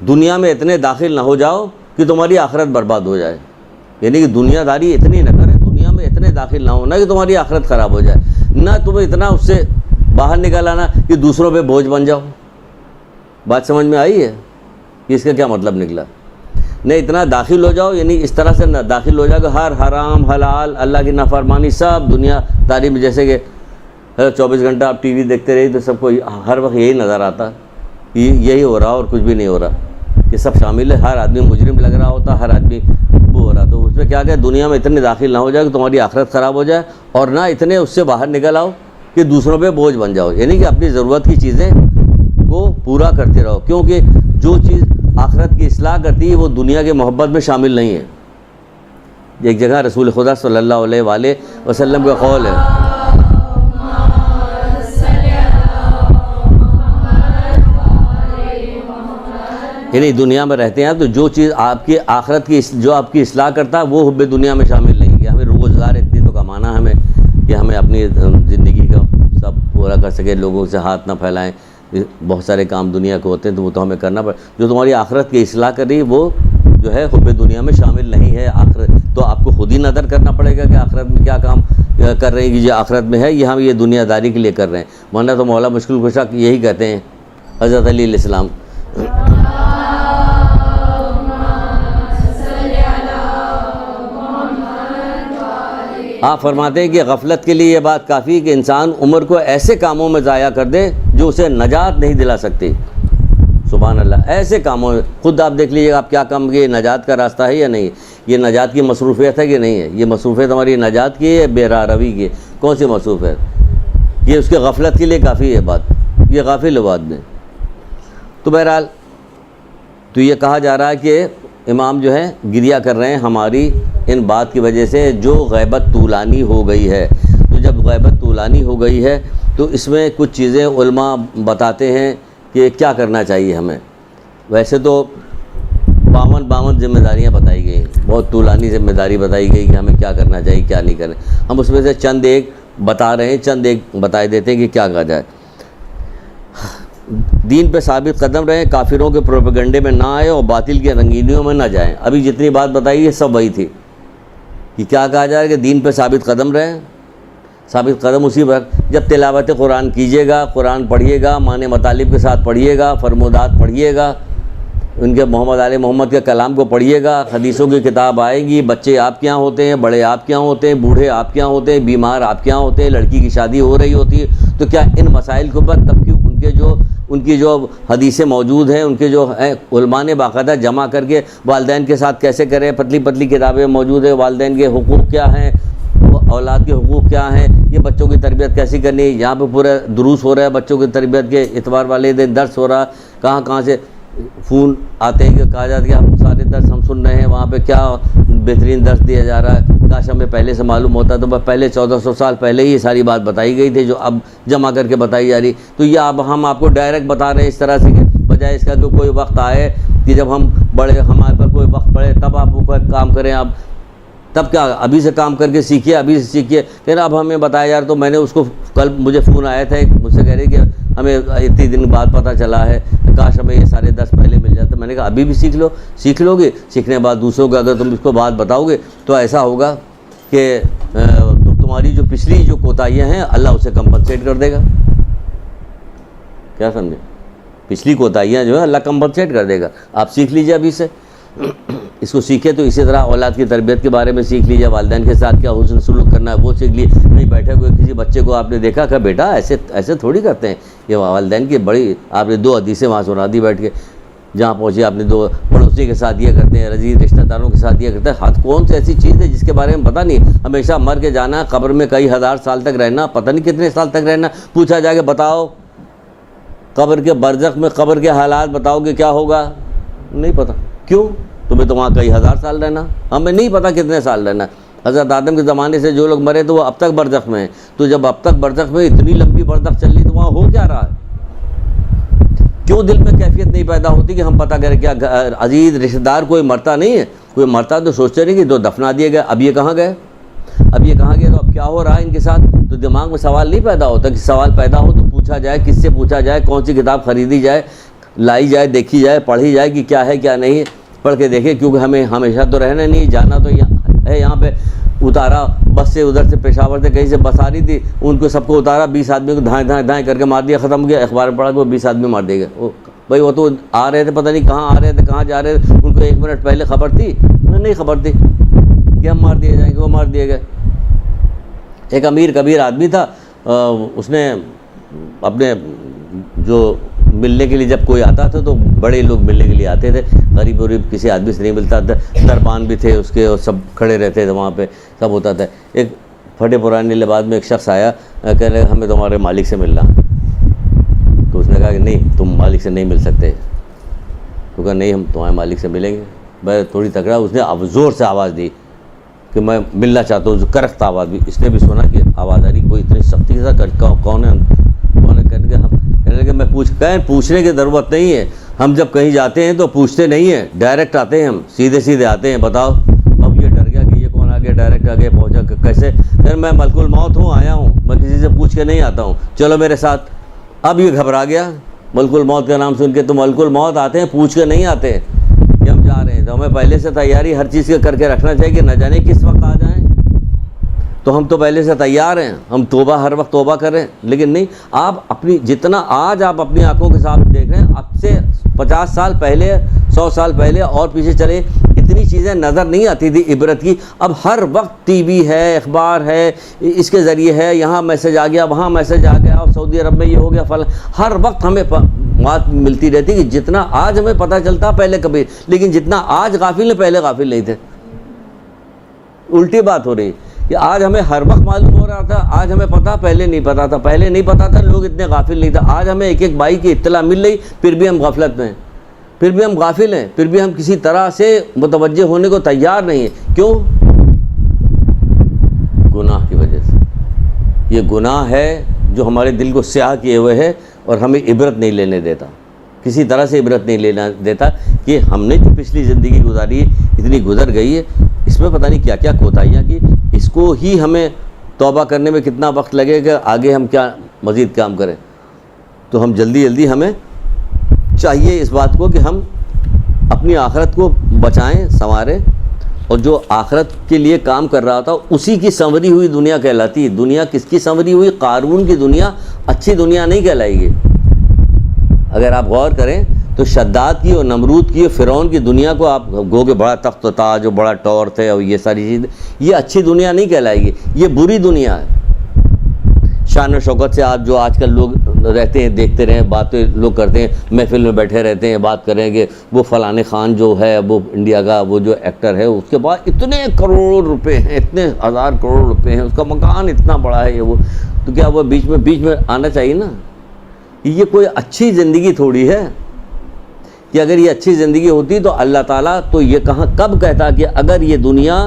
دنیا میں اتنے داخل نہ ہو جاؤ کہ تمہاری آخرت برباد ہو جائے، یعنی کہ دنیا داری اتنی نہ کرے، دنیا میں اتنے داخل نہ ہونا کہ تمہاری آخرت خراب ہو جائے، نہ تمہیں اتنا اس سے باہر نکل آنا کہ دوسروں پہ بوجھ بن جاؤ۔ بات سمجھ میں آئی ہے کہ اس کا کیا مطلب نکلا؟ نہیں اتنا داخل ہو جاؤ، یعنی اس طرح سے نہ داخل ہو جاؤ کہ ہر حرام حلال اللہ کی نافرمانی سب دنیا داری میں، جیسے کہ 24 گھنٹہ آپ ٹی وی دیکھتے رہی تو سب کو ہر وقت یہی نظر آتا، یہی ہو رہا اور کچھ بھی نہیں ہو رہا، یہ سب شامل ہے، ہر آدمی مجرم لگ رہا ہوتا، ہر آدمی وہ ہو رہا۔ تو اس میں کیا کہ دنیا میں اتنے داخل نہ ہو جائے کہ تمہاری آخرت خراب ہو جائے، اور نہ اتنے اس سے باہر نکل آؤ کہ دوسروں پہ بوجھ بن جاؤ، یعنی کہ اپنی ضرورت کی چیزیں کو پورا کرتے رہو، کیونکہ جو چیز آخرت کی اصلاح کرتی ہے وہ دنیا کے محبت میں شامل نہیں ہے۔ ایک جگہ رسول خدا صلی اللہ علیہ وآلہ وسلم کا قول ہے، یعنی دنیا میں رہتے ہیں تو جو چیز آپ کی آخرت کی جو آپ کی اصلاح کرتا ہے وہ حب دنیا میں شامل نہیں، کہ ہمیں روزگار اتنی تو کمانا ہمیں کہ ہمیں اپنی زندگی کا سب پورا کر سکے، لوگوں سے ہاتھ نہ پھیلائیں، بہت سارے کام دنیا کے ہوتے ہیں تو وہ تو ہمیں کرنا پڑے۔ جو تمہاری آخرت کی اصلاح کر رہی ہے وہ جو ہے حب دنیا میں شامل نہیں ہے، آخرت تو آپ کو خود ہی نظر کرنا پڑے گا کہ آخرت میں کیا کام کر رہے ہیں، کہ جو آخرت میں ہے یہ ہم یہ دنیا داری کے لیے کر رہے ہیں، ورنہ تو مولا مشکل کشا یہی کہتے ہیں حضرت علی علیہ السلام۔ آپ فرماتے ہیں کہ غفلت کے لیے یہ بات کافی کہ انسان عمر کو ایسے کاموں میں ضائع کر دے جو اسے نجات نہیں دلا سکتی. سبحان اللہ. ایسے کاموں میں خود آپ دیکھ لیجیے آپ کیا کام یہ نجات کا راستہ ہے یا نہیں, یہ نجات کی مصروفیت ہے کہ نہیں ہے, یہ مصروفیت ہماری نجات کی ہے یا بے راہ روی کی ہے, کون سی مصروفیت؟ یہ اس کے غفلت کے لیے کافی ہے بات, یہ غافل ہے بات میں. تو بہرحال تو یہ کہا جا رہا ہے کہ امام جو ہے گریہ کر رہے ہیں ہماری ان بات کی وجہ سے جو غیبت طولانی ہو گئی ہے. تو جب غیبت طولانی ہو گئی ہے تو اس میں کچھ چیزیں علماء بتاتے ہیں کہ کیا کرنا چاہیے ہمیں. ویسے تو 52 ذمہ داریاں بتائی گئی, بہت طولانی ذمہ داری بتائی گئی کہ ہمیں کیا کرنا چاہیے کیا نہیں کرنا. ہم اس میں سے چند ایک بتا رہے ہیں, چند ایک بتائے دیتے ہیں کہ کیا کہا جائے. دین پہ ثابت قدم رہیں, کافروں کے پروپیگنڈے میں نہ آئے اور باطل کی رنگینیوں میں نہ جائیں. ابھی جتنی بات بتائی ہے سب وہی تھی کہ کیا کہا جائے کہ دین پہ ثابت قدم رہیں. ثابت قدم اسی وقت جب تلاوت قرآن کیجیے گا, قرآن پڑھیے گا, معنی مطالب کے ساتھ پڑھیے گا, فرمودات پڑھیے گا, ان کے محمد علیہ محمد کے کلام کو پڑھیے گا, حدیثوں کی کتاب آئے گی. بچے آپ کے یہاں ہوتے ہیں, بڑے آپ کے یہاں ہوتے ہیں, بوڑھے آپ کے یہاں ہوتے ہیں, بیمار آپ کے یہاں ہوتے ہیں, لڑکی کی شادی ہو رہی ہوتی ہے. تو کیا ان مسائل کے اوپر تب کیوں ان کی جو حدیثیں موجود ہیں, ان کے جو علماء نے باقاعدہ جمع کر کے والدین کے ساتھ کیسے کریں, پتلی پتلی کتابیں موجود ہیں, والدین کے حقوق کیا ہیں, اولاد کے حقوق کیا ہیں, یہ بچوں کی تربیت کیسی کرنی ہے. یہاں پہ پورا دروس ہو رہا ہے بچوں کی تربیت کے, اتوار والے دن درس ہو رہا, کہاں سے فون آتے ہیں کہ کہا جاتا ہے کہ ہم سارے درس ہم سن رہے ہیں, وہاں پہ کیا بہترین درس دیا جا رہا ہے. کاش ہمیں پہلے سے معلوم ہوتا تو پہلے 1400 سال پہلے ہی یہ ساری بات بتائی گئی تھی جو اب جمع کر کے بتائی جا رہی. تو یہ اب ہم آپ کو ڈائریکٹ بتا رہے ہیں اس طرح سے کہ بجائے اس کا کہ کوئی وقت آئے کہ جب ہم بڑے ہمارے پر کوئی وقت پڑے تب آپ کو کام کریں. اب تب کیا ابھی سے کام کر کے سیکھیے, ابھی سے سیکھیے. کہ اب ہمیں بتایا جا رہا, تو میں نے اس کو کل مجھے فون آیا تھا مجھ سے کہہ رہی کہ ہمیں اتنی دن بعد پتہ چلا ہے, کاش ہمیں یہ سارے 10 پہلے مل جاتے. میں نے کہا ابھی بھی سیکھ لو گے, سیکھنے کے بعد دوسروں کو اگر تم اس کو بات بتاؤ گے تو ایسا ہوگا کہ تمہاری جو پچھلی جو کوتاہیاں ہیں اللہ اسے کمپنسیٹ کر دے گا. کیا سمجھے, پچھلی کوتاہیاں جو ہے اللہ کمپنسیٹ کر دے گا. آپ سیکھ لیجیے ابھی سے, اس کو سیکھے. تو اسی طرح اولاد کی تربیت کے بارے میں سیکھ لیجیے, والدین کے ساتھ کیا حسن سلوک کرنا ہے وہ سیکھ لیے. نہیں بیٹھے ہوئے کسی بچے کو آپ نے دیکھا کہ بیٹا ایسے تھوڑی کرتے ہیں. یہ والدین کی بڑی آپ نے 2 حدیثیں وہاں سنا دی بیٹھ کے, جہاں پہنچے آپ نے 2 پڑوسی کے ساتھ یہ کرتے ہیں, عزیز رشتہ داروں کے ساتھ یہ کرتے ہیں. حد کون سی ایسی چیز ہے جس کے بارے میں پتہ نہیں, ہمیشہ مر کے جانا, قبر میں کئی ہزار سال تک رہنا, پتہ نہیں کتنے سال تک رہنا. پوچھا جائے کہ بتاؤ قبر کے برزخ میں قبر کے حالات بتاؤ کہ کیا ہوگا, نہیں پتہ. کیوں؟ تمہیں تو وہاں کئی ہزار سال رہنا, ہمیں نہیں پتہ کتنے سال رہنا. حضرت آدم کے زمانے سے جو لوگ مرے تو وہ اب تک برزخ میں ہیں. تو جب اب تک برزخ میں اتنی لمبی برزخ چل رہی تو وہاں ہو کیا رہا ہے؟ کیوں دل میں کیفیت نہیں پیدا ہوتی کہ ہم پتہ کریں کیا عزیز رشتہ دار کوئی مرتا نہیں ہے, کوئی مرتا تو سوچتے نہیں کہ 2 دفنا دیے گئے, اب یہ کہاں گئے, اب یہ کہاں گئے, تو اب کیا ہو رہا ہے ان کے ساتھ. تو دماغ میں سوال نہیں پیدا ہوتا. کہ سوال پیدا ہو تو پوچھا جائے, کس سے پوچھا جائے, کون سی کتاب خریدی جائے, لائی جائے, دیکھی جائے, پڑھی جائے کہ کیا ہے کیا نہیں, پڑھ کے دیکھیں. کیونکہ ہمیں ہمیشہ تو رہنا نہیں, جانا تو ہے. یہاں پہ اتارا بس سے, ادھر سے پشاور سے کہیں سے بس آ رہی تھی, ان کو سب کو اتارا, 20 آدمی کو دھائیں کر کے مار دیا, ختم ہو گیا. اخبار میں پڑھا کہ وہ 20 آدمی مار دے گئے. بھائی وہ تو آ رہے تھے, پتہ نہیں کہاں آ رہے تھے, کہاں جا رہے تھے, ان کو 1 منٹ پہلے خبر تھی نہیں خبر تھی کہ ہم مار دیے جائیں گے, وہ مار دیے گئے. ایک امیر کبیر آدمی تھا, اس نے اپنے جو ملنے کے لیے جب کوئی آتا تھا تو بڑے لوگ ملنے کے لیے آتے تھے, غریب کسی آدمی سے نہیں ملتا تھا. دربان بھی تھے اس کے, اور سب کھڑے رہتے تھے وہاں پہ, سب ہوتا تھا. ایک پھٹے پرانے لباس میں ایک شخص آیا, کہہ رہے ہمیں تمہارے مالک سے ملنا. تو اس نے کہا کہ نہیں, تم مالک سے نہیں مل سکتے. تو کہا نہیں, ہم تمہارے مالک سے ملیں گے. میں تھوڑی تکڑا, اس نے زور سے آواز دی کہ میں ملنا چاہتا ہوں, کرخت آواز بھی. اس نے بھی سنا کہ آواز آ رہی, کوئی اتنی سختی سے کون ہے کہنے کہ میں پوچھنے کی ضرورت نہیں ہے, ہم جب کہیں جاتے ہیں تو پوچھتے نہیں ہیں, ڈائریکٹ آتے ہیں, ہم سیدھے آتے ہیں. بتاؤ. اب یہ ڈر گیا کہ یہ کون آگے ڈائریکٹ آگے پہنچا, کیسے. پھر میں ملک الموت ہوں, آیا ہوں, میں کسی سے پوچھ کے نہیں آتا ہوں, چلو میرے ساتھ. اب یہ گھبرا گیا, ملک الموت کا نام سن کے. تو ملک الموت آتے ہیں, پوچھ کے نہیں آتے کہ ہم جا رہے ہیں. تو ہمیں پہلے سے تیاری ہر چیز کے کر کے رکھنا چاہیے کہ نہ جانے کس وقت آ جائیں. تو ہم تو پہلے سے تیار ہیں, ہم توبہ ہر وقت توبہ کریں. لیکن نہیں, آپ اپنی جتنا آج آپ اپنی آنکھوں کے ساتھ دیکھ رہے ہیں, اب سے 50 سال پہلے, 100 سال پہلے اور پیچھے چلے, اتنی اتنی چیزیں نظر نہیں آتی تھی عبرت کی. اب ہر وقت ٹی وی ہے, اخبار ہے, اس کے ذریعے ہے, یہاں میسج آ گیا, وہاں میسج آ گیا, اور سعودی عرب میں یہ ہو گیا فلاں. ہر وقت ہمیں بات ملتی رہتی کہ جتنا آج ہمیں پتہ چلتا پہلے کبھی, لیکن جتنا آج غافل ہیں پہلے غافل نہیں تھے. الٹی بات ہو رہی کہ آج ہمیں ہر وقت معلوم ہو رہا تھا, آج ہمیں پتہ پہلے نہیں پتہ تھا, پہلے نہیں پتہ تھا, لوگ اتنے غافل نہیں تھے. آج ہمیں ایک ایک بھائی کی اطلاع مل رہی, پھر بھی ہم غفلت میں ہیں, پھر بھی ہم غافل ہیں, پھر بھی ہم کسی طرح سے متوجہ ہونے کو تیار نہیں ہیں. کیوں؟ گناہ کی وجہ سے. یہ گناہ ہے جو ہمارے دل کو سیاہ کیے ہوئے ہے اور ہمیں عبرت نہیں لینے دیتا, کسی طرح سے عبرت نہیں لینا دیتا کہ ہم نے جو پچھلی زندگی گزاری ہے اتنی گزر گئی ہے, اس میں پتہ نہیں کیا کیا کوتاہیاں کی, اس کو ہی ہمیں توبہ کرنے میں کتنا وقت لگے گا, آگے ہم کیا مزید کام کریں. تو ہم جلدی ہمیں چاہیے اس بات کو کہ ہم اپنی آخرت کو بچائیں, سنواریں, اور جو آخرت کے لیے کام کر رہا تھا اسی کی سنوری ہوئی دنیا کہلاتی ہے. دنیا کس کی سنوری ہوئی؟ قارون کی دنیا اچھی دنیا نہیں کہلائے گی. اگر آپ غور کریں تو شداد کی اور نمرود کی اور فرعون کی دنیا کو آپ گو کہ بڑا تخت و تاج اور بڑا ٹور تھے اور یہ ساری چیزیں, یہ اچھی دنیا نہیں کہلائے گی, یہ بری دنیا ہے. شان و شوکت سے آپ جو آج کل لوگ رہتے ہیں, دیکھتے رہیں, باتیں لوگ کرتے ہیں, محفل میں بیٹھے رہتے ہیں, بات کریں گے وہ فلاں خان جو ہے وہ انڈیا کا وہ جو ایکٹر ہے, اس کے بعد اتنے کروڑ روپے ہیں, اتنے ہزار کروڑ روپے ہیں, اس کا مکان اتنا بڑا ہے, یہ وہ, تو کیا وہ بیچ میں آنا چاہیے نا. یہ کوئی اچھی زندگی تھوڑی ہے کہ اگر یہ اچھی زندگی ہوتی تو اللہ تعالیٰ تو یہ کہاں کب کہتا کہ اگر یہ دنیا,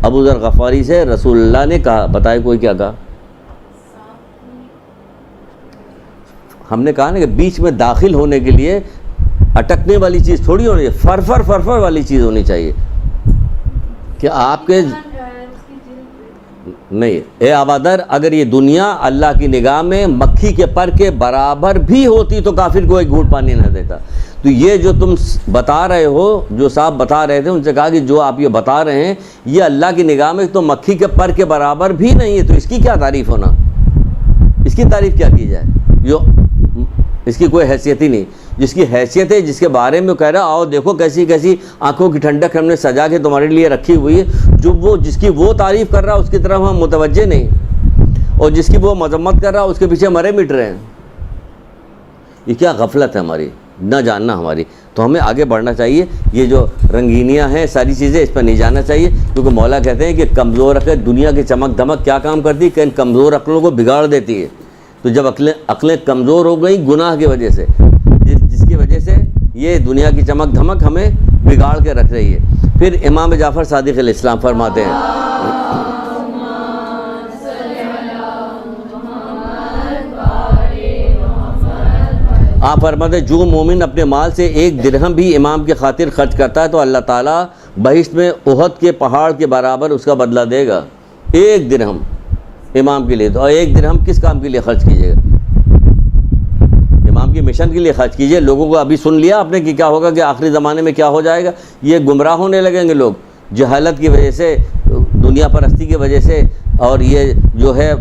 ابو ذر غفاری سے رسول اللہ نے کہا, بتائے کوئی کیا کہا؟ ہم نے کہا نا کہ بیچ میں داخل ہونے کے لیے اٹکنے والی چیز تھوڑی ہونی چاہیے, فرفر والی چیز ہونی چاہیے کہ آپ کے نہیں. اے آبادر, اگر یہ دنیا اللہ کی نگاہ میں مکھی کے پر کے برابر بھی ہوتی تو کافر کو ایک گھونٹ پانی نہ دیتا. تو یہ جو تم بتا رہے ہو, جو صاحب بتا رہے تھے, ان سے کہا کہ جو آپ یہ بتا رہے ہیں یہ اللہ کی نگاہ میں تو مکھی کے پر کے برابر بھی نہیں ہے, تو اس کی کیا تعریف ہونا, اس کی تعریف کیا کی جائے, جو اس کی کوئی حیثیت ہی نہیں. جس کی حیثیت ہے, جس کے بارے میں کہہ رہا آؤ دیکھو کیسی کیسی آنکھوں کی ٹھنڈک ہم نے سجا کے تمہارے لیے رکھی ہوئی ہے, جو وہ جس کی وہ تعریف کر رہا اس کی طرف ہم متوجہ نہیں, اور جس کی وہ مذمت کر رہا اس کے پیچھے مرے مٹ رہے ہیں. یہ کیا غفلت ہے ہماری, نہ جاننا ہماری. تو ہمیں آگے بڑھنا چاہیے. یہ جو رنگینیاں ہیں ساری چیزیں, اس پر نہیں جانا چاہیے, کیونکہ مولا کہتے ہیں کہ کمزور عقل دنیا کی چمک دمک کیا کام کرتی ہے کہ ان کمزور عقلوں کو بگاڑ دیتی ہے. تو جب عقلیں کمزور ہو گئیں گناہ کی وجہ سے, جس کی وجہ سے یہ دنیا کی چمک دھمک ہمیں بگاڑ کے رکھ رہی ہے. پھر امام جعفر صادق علیہ السلام فرماتے ہیں, آپ فرماتے ہیں جو مومن اپنے مال سے ایک درہم بھی امام کی خاطر خرچ کرتا ہے تو اللہ تعالیٰ بہشت میں احد کے پہاڑ کے برابر اس کا بدلہ دے گا. ایک درہم امام کے لیے, تو اور ایک درہم کس کام کے لیے خرچ کیجیے گا؟ امام کی مشن کے لیے خرچ کیجیے. لوگوں کو ابھی سن لیا آپ نے کہ کیا ہوگا, کہ آخری زمانے میں کیا ہو جائے گا. یہ گمراہ ہونے لگیں گے لوگ جہالت کی وجہ سے, دنیا پرستی کی وجہ سے, اور یہ جو ہے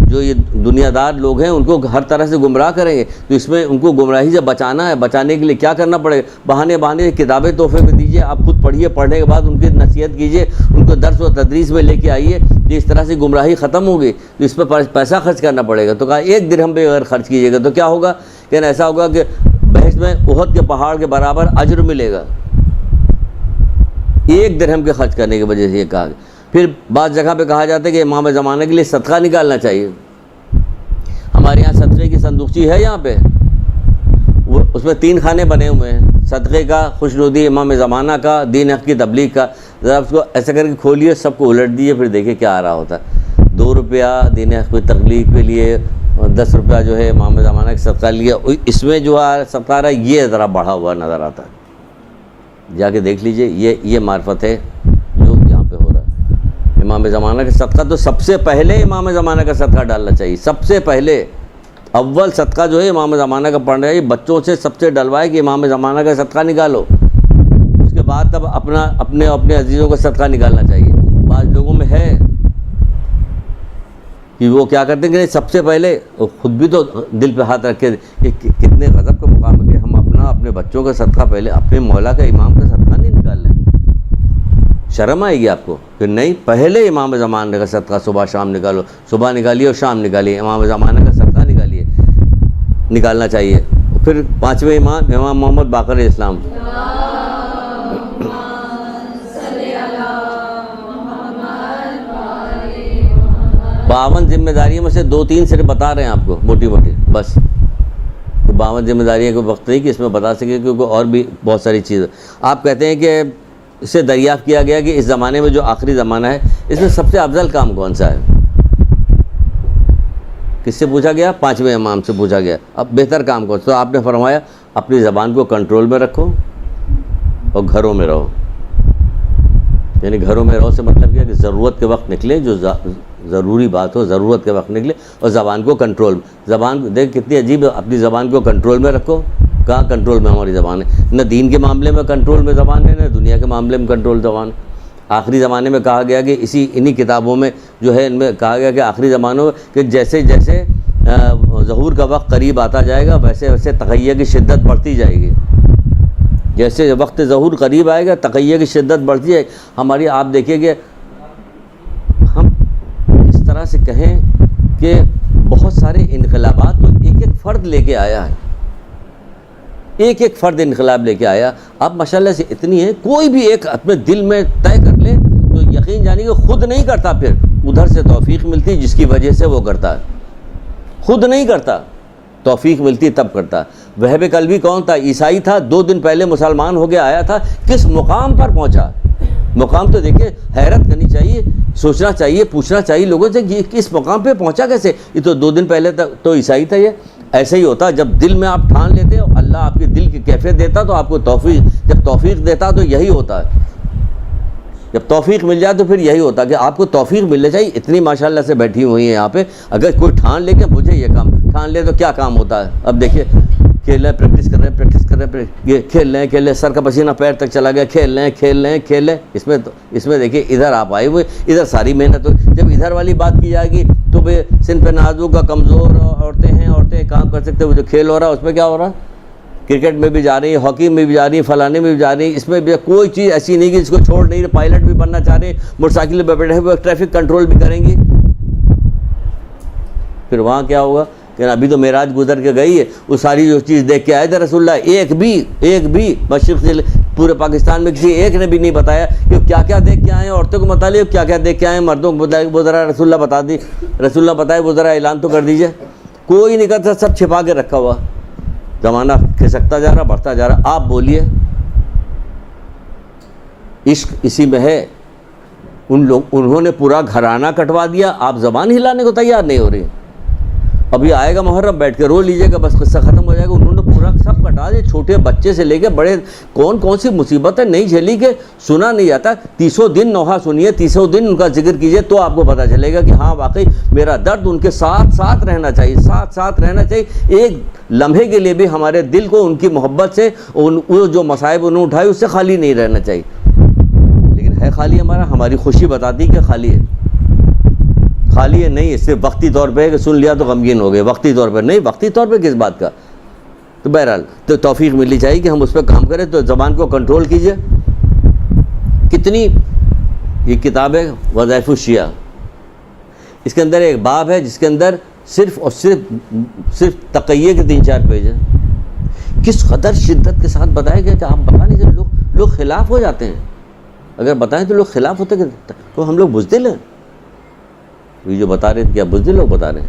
جو یہ دنیا دار لوگ ہیں ان کو ہر طرح سے گمراہ کریں گے. تو اس میں ان کو گمراہی سے بچانا ہے. بچانے کے لیے کیا کرنا پڑے گا؟ بہانے کتابیں تحفے میں دیجیے, آپ خود پڑھیے, پڑھنے کے بعد ان کی نصیحت کیجیے, ان کو درس و تدریس میں لے کے آئیے, کہ اس طرح سے گمراہی ختم ہوگی. تو اس پہ پیسہ خرچ کرنا پڑے گا. تو کہا ایک درہم بھی اگر خرچ کیجیے گا تو کیا ہوگا, کہ ایسا ہوگا کہ بحث میں احد کے پہاڑ کے برابر اجر ملے گا, ایک درہم کے خرچ کرنے کی وجہ سے. یہ کہا. پھر بعض جگہ پہ کہا جاتا ہے کہ امام زمانہ کے لیے صدقہ نکالنا چاہیے. ہمارے یہاں صدقے کی صندوقچی ہے یہاں پہ, وہ اس میں 3 خانے بنے ہوئے ہیں, صدقے کا, خوشنودی امام زمانہ کا, دین حق کی تبلیغ کا. ذرا اس کو ایسا کر کے کھولیے, سب کو الٹ دیجیے, پھر دیکھیے کیا آ رہا ہوتا ہے. 2 روپیہ دین حق کی تبلیغ کے لیے, 10 روپیہ جو ہے امام زمانہ کا صدقہ لیا. اس میں جو صدقہ آ رہا ہے یہ ذرا بڑھا ہوا نظر آتا ہے. جا کے دیکھ لیجیے, یہ معرفت ہے جو یہاں پہ ہو رہا ہے. امام زمانہ کا صدقہ تو سب سے پہلے امام زمانہ کا صدقہ ڈالنا چاہیے. سب سے پہلے اول صدقہ جو ہے امام زمانہ کا پڑھنا چاہیے. بچوں سے سب سے ڈلوائے کہ امام زمانہ کا صدقہ نکالو, اس کے بعد تب اپنے عزیزوں کا صدقہ نکالنا چاہیے. بعض لوگوں میں ہے کہ وہ کیا کرتے ہیں کہ سب سے پہلے خود بھی تو دل پہ ہاتھ رکھے کہ کتنے غضب کا مقام ہے کہ ہم اپنے بچوں کا صدقہ پہلے, اپنے مولا کا امام کا صدقہ نہیں نکالتے. شرم آئے گی آپ کو کہ نہیں پہلے امام زمانے کا صدقہ صبح شام نکالو، صبح نکالیے اور شام نکالیے، امام زمانے کا صدقہ نکالیے، نکالنا چاہیے۔ پھر پانچویں امام امام محمد باقر اسلام، باون ذمہ داریوں میں سے 2-3 صرف بتا رہے ہیں آپ کو موٹی موٹی، بس 52 ذمہ داریوں کو وقت نہیں کہ اس میں بتا سکے، کیونکہ اور بھی بہت ساری چیزیں۔ آپ کہتے ہیں کہ اس سے دریافت کیا گیا کہ اس زمانے میں جو آخری زمانہ ہے اس میں سب سے افضل کام کون سا ہے؟ کس سے پوچھا گیا؟ 5ویں امام سے پوچھا گیا، اب بہتر کام کون سا؟ تو آپ نے فرمایا اپنی زبان کو کنٹرول میں رکھو اور گھروں میں رہو۔ یعنی گھروں میں رہو سے مطلب کیا کہ ضرورت کے وقت نکلے، جو ضروری بات ہو ضرورت کے وقت نکلے، اور زبان کو کنٹرول میں، زبان دیکھ کتنی عجیب ہے، اپنی زبان کو کنٹرول میں رکھو۔ کہاں کنٹرول میں ہماری زبان ہے؟ نہ دین کے معاملے میں کنٹرول میں زبان ہے، نہ دنیا کے معاملے میں کنٹرول زبان۔ آخری زمانے میں کہا گیا کہ انہی کتابوں میں جو ہے ان میں کہا گیا کہ آخری زمانوں میں کہ جیسے جیسے ظہور کا وقت قریب آتا جائے گا ویسے ویسے تقیہ کی شدت بڑھتی جائے گی۔ جیسے وقت ظہور قریب آئے گا تقیہ کی شدت بڑھتی جائے گی۔ ہماری آپ دیکھیے کہ ہم اس طرح سے کہیں کہ بہت سارے انقلابات تو ایک فرد لے کے آیا ہے، ایک فرد انقلاب لے کے آیا۔ اب ماشاءاللہ سے اتنی ہے، کوئی بھی ایک اپنے دل میں طے کر لے تو یقین جانیے کہ خود نہیں کرتا، پھر ادھر سے توفیق ملتی جس کی وجہ سے وہ کرتا ہے، خود نہیں کرتا، توفیق ملتی تب کرتا۔ وہب قلبی کون تھا؟ عیسائی تھا، 2 دن پہلے مسلمان ہو کے آیا تھا، کس مقام پر پہنچا؟ مقام تو دیکھیں، حیرت کرنی چاہیے، سوچنا چاہیے، پوچھنا چاہیے لوگوں سے کہ کس مقام پہ پہنچا کیسے؟ یہ تو 2 دن پہلے تک تو عیسائی تھا۔ یہ ایسے ہی ہوتا جب دل میں آپ ٹھان لیتے ہو، اللہ آپ کے دل کی کیفیت دیتا تو آپ کو توفیق، جب توفیق دیتا تو یہی ہوتا ہے، جب توفیق مل جائے تو پھر یہی ہوتا کہ آپ کو توفیق ملنے چاہیے۔ اتنی ماشاءاللہ سے بیٹھی ہوئی ہیں یہاں پہ، اگر کوئی ٹھان لے کے مجھے یہ کام ٹھان لے تو کیا کام ہوتا ہے؟ اب دیکھیے کھیل رہے ہیں، پریکٹس کر رہے ہیں، یہ کھیل رہے ہیں، سر کا پسینہ پیر تک چلا گیا، کھیل رہے ہیں۔ اس میں دیکھیے ادھر آپ آئے ہوئے، ادھر ساری محنت ہو، جب ادھر والی بات کی جائے گی تو بھائی صنف نازک کا کمزور عورتیں کام کر سکتے، وہ جو کھیل ہو رہا ہے اس میں کیا ہو رہا ہے؟ کرکٹ میں بھی جا رہی ہیں، ہاکی میں بھی جا رہی ہیں، فلانے میں بھی جا رہی ہیں، اس میں بھی کوئی چیز ایسی نہیں کہ جس کو چھوڑ نہیں رہے۔ پائلٹ بھی بننا چاہ رہے ہیں، موٹر سائیکل پہ بیٹھے ہوئے ٹریفک کنٹرول بھی کریں گی۔ پھر وہاں کیا ہوگا کہ ابھی تو معراج گزر کے گئی ہے، وہ ساری جو چیز دیکھ کے آئے تھے رسول اللہ، ایک بھی مشرق سے پورے پاکستان میں کسی ایک نے بھی نہیں بتایا کہ کیا کیا دیکھ کے آئے ہیں، عورتوں کو متعلق کیا کیا دیکھ کے آئے ہیں، مردوں کو بتائے، وہ ذرا رسول اللہ بتا دی، رسول اللہ بتائے، وہ ذرا اعلان تو کر دیجئے۔ کوئی نہیں کرتا، سب چھپا کے رکھا ہوا۔ زمانہ کھسکتا جا رہا، بڑھتا جا رہا۔ آپ بولیے، عشق اسی میں ہے۔ انہوں نے پورا گھرانہ کٹوا دیا، آپ زبان ہلانے کو تیار نہیں ہو رہی۔ ابھی آئے گا محرم، بیٹھ کے رو لیجیے گا، بس قصہ ختم ہو جائے گا۔ انہوں نے پورا سب کٹا دیا، چھوٹے بچے سے لے کے بڑے، کون سی مصیبتیں نہیں جھیلی کہ سنا نہیں جاتا۔ 30 دن نوحہ سنیے، 30 دن ان کا ذکر کیجیے تو آپ کو پتہ چلے گا کہ ہاں واقعی میرا درد ان کے ساتھ رہنا چاہیے، ساتھ رہنا چاہیے۔ ایک لمحے کے لیے بھی ہمارے دل کو ان کی محبت سے، وہ جو مصائب انہوں نے اٹھائے اس سے خالی نہیں رہنا چاہیے۔ لیکن ہے خالی ہماری خوشی بتاتی کہ خالی ہے نہیں، صرف وقتی طور پہ کہ سن لیا تو غمگین ہو گئے، وقتی طور پہ نہیں، وقتی طور پہ کس بات کا؟ تو بہرحال تو توفیق ملنی چاہیے کہ ہم اس پہ کام کریں، تو زبان کو کنٹرول کیجئے۔ کتنی یہ کتاب ہے وظائف الشیعہ، اس کے اندر ایک باب ہے جس کے اندر صرف اور صرف تقیہ کے 3-4 پیج ہیں۔ کس قدر شدت کے ساتھ بتایا گیا کہ آپ بتا نہیں سکتے، لوگ خلاف ہو جاتے ہیں، اگر بتائیں تو لوگ خلاف ہوتے کہ تو ہم لوگ بزدل ہیں۔ یہ جو بتا رہے ہیں کیا بزدل لوگ بتا رہے ہیں؟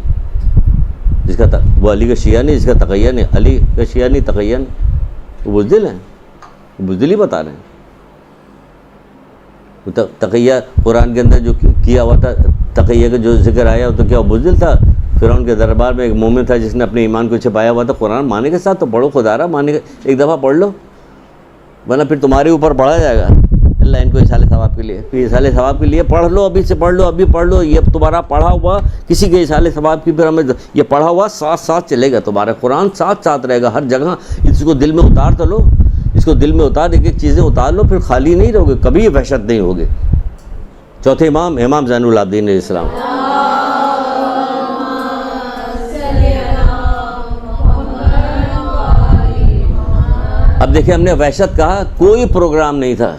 جس کا وہ علی کا شیعہ نہیں، جس کا تقیہ نہیں، علی کا شیعہ نہیں، تقیہ نہیں، وہ بزدل ہیں، وہ بزدل ہی بتا رہے ہیں۔ تقیہ قرآن کے اندر جو کیا ہوا تھا، تقیہ کا جو ذکر آیا تو کیا وہ بزدل تھا؟ فرعون کے دربار میں ایک مومن تھا جس نے اپنے ایمان کو چھپایا ہوا تھا۔ قرآن ماننے کے ساتھ تو پڑھو، خدا رہا ماننے کا ایک دفعہ پڑھ لو، ورنہ پھر تمہارے اوپر پڑھا جائے گا۔ اللہ ان کو اصال ثواب کے لیے، پھر اصال ثواب کے لیے پڑھ لو، ابھی سے پڑھ لو، ابھی پڑھ لو۔ یہ تمہارا پڑھا ہوا کسی کے اصال ثواب کی، پھر ہمیں یہ پڑھا ہوا ساتھ چلے گا، تمہارا قرآن ساتھ رہے گا ہر جگہ۔ اس کو دل میں اتار تو لو، اس کو دل میں اتار، ایک چیزیں اتار لو، پھر خالی نہیں رہو گے، کبھی وحشت نہیں ہوگی۔ چوتھے امام زین العابدین علیہ السلام۔ اب دیکھیں، ہم نے وحشت کہا، کوئی پروگرام نہیں تھا،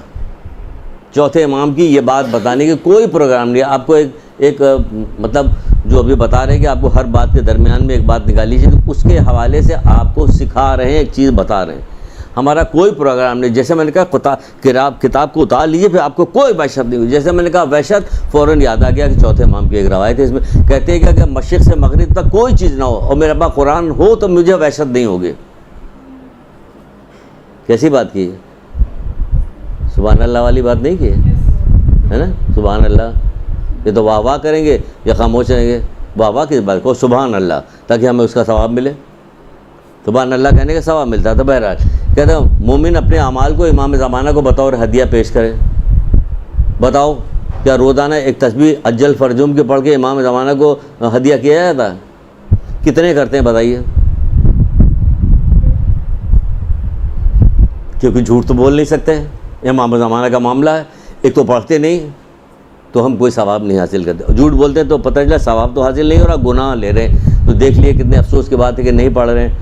چوتھے امام کی یہ بات بتانے کی کوئی پروگرام نہیں ہے. آپ کو ایک مطلب جو ابھی بتا رہے ہیں کہ آپ کو ہر بات کے درمیان میں ایک بات نکال لیجیے، تو اس کے حوالے سے آپ کو سکھا رہے ہیں، ایک چیز بتا رہے ہیں. ہمارا کوئی پروگرام نہیں. جیسے میں نے کہا کتاب کو اتار لیجیے، پھر آپ کو کوئی وحشت نہیں ہوئی. جیسے میں نے کہا وحشت، فوراً یاد آ گیا کہ چوتھے امام کی ایک روایت ہے، اس میں کہتے ہیں کہ مشرق سے مغرب تک کوئی چیز نہ ہو اور میرے پاس قرآن ہو تو مجھے وحشت نہیں ہوگی. کیسی بات کی ہے؟ سبحان اللہ والی بات نہیں کی ہے نا؟ سبحان اللہ. یہ تو واہ واہ کریں گے یا خاموش رہیں گے؟ واہ واہ کس بات کو؟ سبحان اللہ، تاکہ ہمیں اس کا ثواب ملے. سبحان اللہ کہنے کا ثواب ملتا تھا. بہرحال کہتے ہیں مومن اپنے اعمال کو امام زمانہ کو بطور ہدیہ پیش کرے. بتاؤ کیا روزانہ ایک تسبیح اجل فرجوم کی پڑھ کے امام زمانہ کو ہدیہ کیا جاتا ہے؟ کتنے کرتے ہیں بتائیے؟ کیونکہ جھوٹ تو بول نہیں سکتے، امام زمانہ کا معاملہ ہے. ایک تو پڑھتے نہیں تو ہم کوئی ثواب نہیں حاصل کرتے، جھوٹ بولتے ہیں تو پتہ چلا ثواب تو حاصل نہیں ہو رہا، گناہ لے رہے ہیں. تو دیکھ لیے کتنے افسوس کی بات ہے کہ نہیں پڑھ رہے ہیں.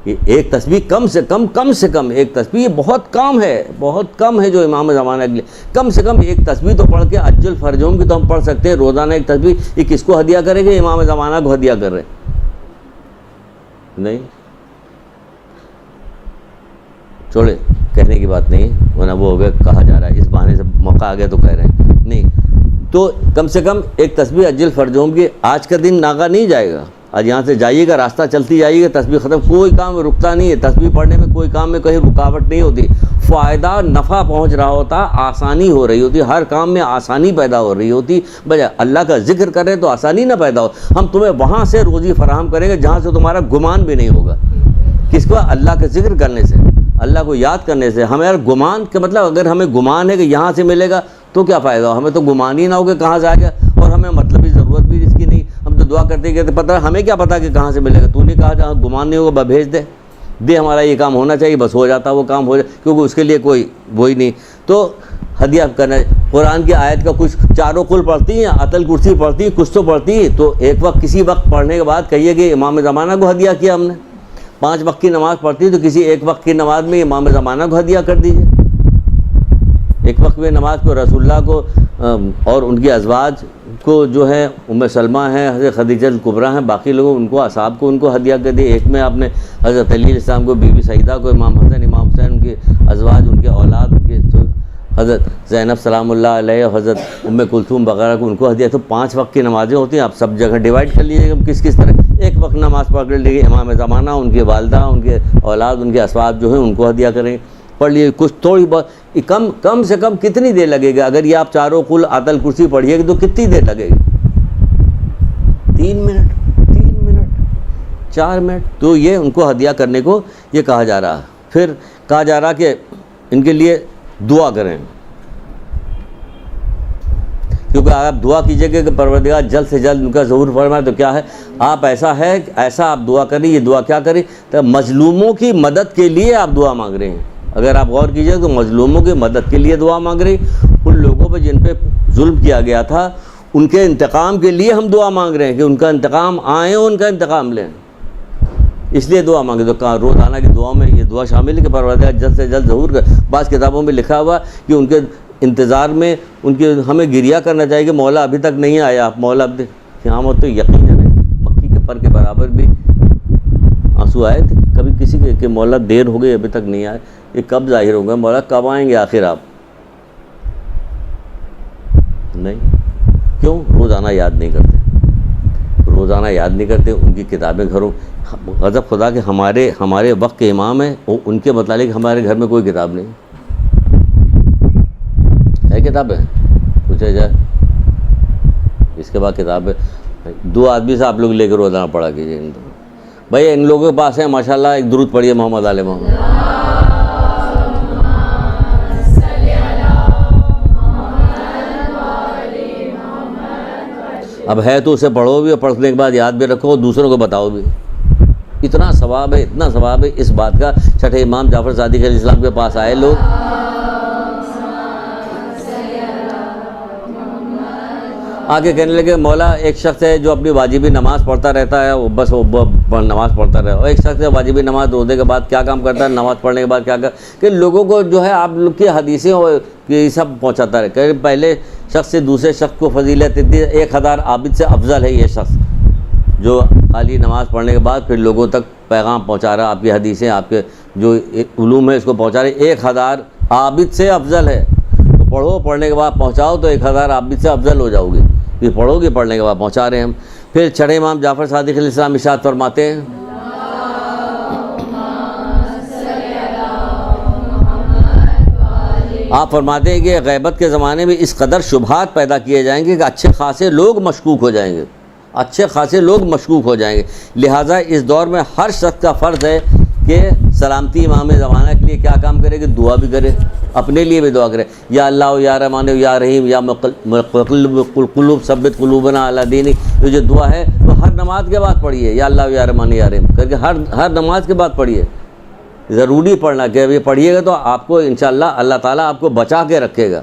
یہ ایک تسبیح کم سے کم ایک تسبیح، یہ بہت کم ہے جو امام زمانہ کے لیے. کم سے کم ایک تسبیح تو پڑھ کے اجل فرجوم کی تو ہم پڑھ سکتے ہیں. روزانہ ایک تسبیح یہ کس کو ہدیہ کریں گے؟ امام زمانہ کو ہدیہ کر رہے نہیں. چھوڑے، کہنے کی بات نہیں ہے، ورنہ وہ ہو گیا کہا جا رہا ہے، اس بہانے سے موقع آ گیا تو کہہ رہے ہیں نہیں. تو کم سے کم ایک تسبیح اجل فرجوم کی. آج کا دن ناگا نہیں جائے گا. آج یہاں سے جائیے گا، راستہ چلتی جائیے گا، تسبیح ختم، کوئی کام رکتا نہیں ہے. تسبیح پڑھنے میں کوئی کام میں کہیں رکاوٹ نہیں ہوتی، فائدہ نفع پہنچ رہا ہوتا، آسانی ہو رہی ہوتی، ہر کام میں آسانی پیدا ہو رہی ہوتی. بجائے اللہ کا ذکر کریں تو آسانی نہ پیدا ہو. ہم تمہیں وہاں سے روزی فراہم کریں گے جہاں سے تمہارا گمان بھی نہیں ہوگا. کس کو؟ اللہ کا ذکر کرنے سے، اللہ کو یاد کرنے سے. ہمیں گمان کا مطلب اگر ہمیں گمان ہے کہ یہاں سے ملے گا تو کیا فائدہ ہو؟ ہمیں تو گمان ہی نہ ہو کہ کہاں جائے گا، اور ہمیں مطلب ہی ضرورت بھی اس کی نہیں. ہم تو دعا کرتے کہتے پتہ ہمیں کیا پتہ کہ کہاں سے ملے گا. تو نے کہا جہاں گمان نہیں ہوگا بھیج دے ہمارا یہ کام ہونا چاہیے، بس ہو جاتا وہ کام ہو جائے، کیونکہ اس کے لیے کوئی وہی نہیں. تو ہدیہ کرنا. قرآن کی آیت کا کچھ چاروں کل پڑھتی ہیں، آیت الکرسی پڑھتی ہیں، کچھ تو پڑھتی ہیں. تو ایک وقت کسی وقت پڑھنے کے بعد کہیے کہ امام زمانہ کو ہدیہ کیا ہم نے. 5 وقت کی نماز پڑھتی ہے تو کسی ایک وقت کی نماز میں امام زمانہ کو ہدیہ کر دیجیے. ایک وقت میں نماز کو رسول اللہ کو اور ان کی ازواج کو جو ہے ام سلمہ ہیں، حضرت خدیجہ الکبریٰ ہیں، باقی لوگوں ان کو اصحاب کو ان کو ہدیہ کر دی. ایک میں آپ نے حضرت علی علیہ السلام کو، بی بی سعیدہ کو، امام حسن امام حسین، ان کے ازواج، ان کے اولاد، ان کے حضرت زینب سلام اللہ علیہ، حضرت ام کلثوم وغیرہ کو ان کو ہدیہ. تو 5 وقت کی نمازیں ہوتی ہیں. آپ سب جگہ ڈیوائڈ کر لیجیے کہ کس طرح. ایک وقت نماز پڑھ لیجیے امام زمانہ، ان کے والدہ، ان کے اولاد، ان کے اسباب جو ہیں ان کو ہدیہ کریں. پڑھ لیجیے کچھ تھوڑی بہت. کم سے کم کتنی دیر لگے گا؟ اگر یہ آپ چاروں کل آیت الکرسی پڑھیے گا تو کتنی دیر لگے گی؟ 3 منٹ 4 منٹ. تو یہ ان کو ہدیہ کرنے کو یہ کہا جا رہا ہے. پھر کہا جا رہا کہ ان کے لیے دعا کریں، کیونکہ آپ دعا کیجئے کہ پروردگار جلد سے جلد ان کا ظہور فرمائے. تو کیا ہے؟ آپ ایسا آپ دعا کریں. یہ دعا کیا کریں؟ تو مظلوموں کی مدد کے لیے آپ دعا مانگ رہے ہیں. اگر آپ غور کیجئے تو مظلوموں کی مدد کے لیے دعا مانگ رہے ہیں. ان لوگوں پہ جن پہ ظلم کیا گیا تھا ان کے انتقام کے لیے ہم دعا مانگ رہے ہیں کہ ان کا انتقام آئیں، ان کا انتقام لیں، اس لیے دعا مانگے. تو کہاں روزانہ کی دعاؤں میں یہ دعا شامل ہے کہ پروردگار جلد سے جلد ظہور کر. بعض کتابوں میں لکھا ہوا کہ ان کے انتظار میں ان کے ہمیں گریہ کرنا چاہیے کہ مولا ابھی تک نہیں آیا. آپ مولا اب قیامت تو یقیناً مکی کے پر کے برابر بھی آنسو آئے تھے کبھی کسی کے کہ مولا دیر ہو گئی ابھی تک نہیں آئے. یہ کب ظاہر ہوگا؟ مولا کب آئیں گے آخر آپ؟ نہیں. کیوں؟ روزانہ یاد نہیں کرتے. ان کی کتابیں گھروں. غضب خدا کہ ہمارے وقت کے امام ہیں، ان کے متعلق ہمارے گھر میں کوئی کتاب نہیں ہے. کتاب ہے پوچھا جائے اس کے بعد کتاب ہے. 2 آدمی سے آپ لوگ لے کے روزانہ پڑھا کیجیے. بھائی ان لوگوں کے پاس ہے ماشاءاللہ. ایک درود پڑھیے محمد آل محمد. اب ہے تو اسے پڑھو بھی اور پڑھنے کے بعد یاد بھی رکھو اور دوسروں کو بتاؤ بھی. اتنا ثواب ہے اس بات کا. چھٹے امام جعفر صادق علیہ السلام کے پاس آئے لوگ آگے کہنے لگے مولا ایک شخص ہے جو اپنی واجبی نماز پڑھتا رہتا ہے، بس وہ نماز پڑھتا رہے، اور ایک شخص ہے واجبی نماز روزے کے بعد کیا کام کرتا ہے، نماز پڑھنے کے بعد کیا کہ لوگوں کو جو ہے آپ لوگ کی حدیثیں یہ سب پہنچاتا رہے کہ پہلے شخص سے دوسرے شخص کو فضیلت اتنی 1000 عابد سے افضل ہے یہ شخص جو خالی نماز پڑھنے کے بعد پھر لوگوں تک پیغام پہنچا رہا، آپ کی حدیثیں آپ کے جو علوم ہے اس کو پہنچا رہے، 1000 عابد سے افضل ہے۔ تو پڑھو، پڑھنے کے بعد پہنچاؤ تو 1000 عابد سے افضل ہو جاؤ گے، پھر پڑھو گے، پڑھنے کے بعد پہنچا رہے ہیں ہم۔ پھر چھٹے امام جعفر صادق علیہ السلام ارشاد فرماتے ہیں آپ فرماتے ہیں کہ غیبت کے زمانے میں اس قدر شبہات پیدا کیے جائیں گے کہ اچھے خاصے لوگ مشکوک ہو جائیں گے، اچھے خاصے لوگ مشکوک ہو جائیں گے۔ لہٰذا اس دور میں ہر شخص کا فرض ہے کہ سلامتی امام زمانہ کے لیے کیا کام کرے کہ دعا بھی کرے، اپنے لیے بھی دعا کرے، یا اللہ یا رحمان یا رحیم یا مقلب قلوب ثبت قلوبنا علی دینک، یہ جو دعا ہے وہ ہر نماز کے بعد پڑھیے، یا اللہ یا رحمان یا رحیم کر کے ہر نماز کے بعد پڑھیے، ضروری پڑھنا کہ یہ پڑھیے گا تو آپ کو انشاءاللہ اللہ تعالیٰ آپ کو بچا کے رکھے گا۔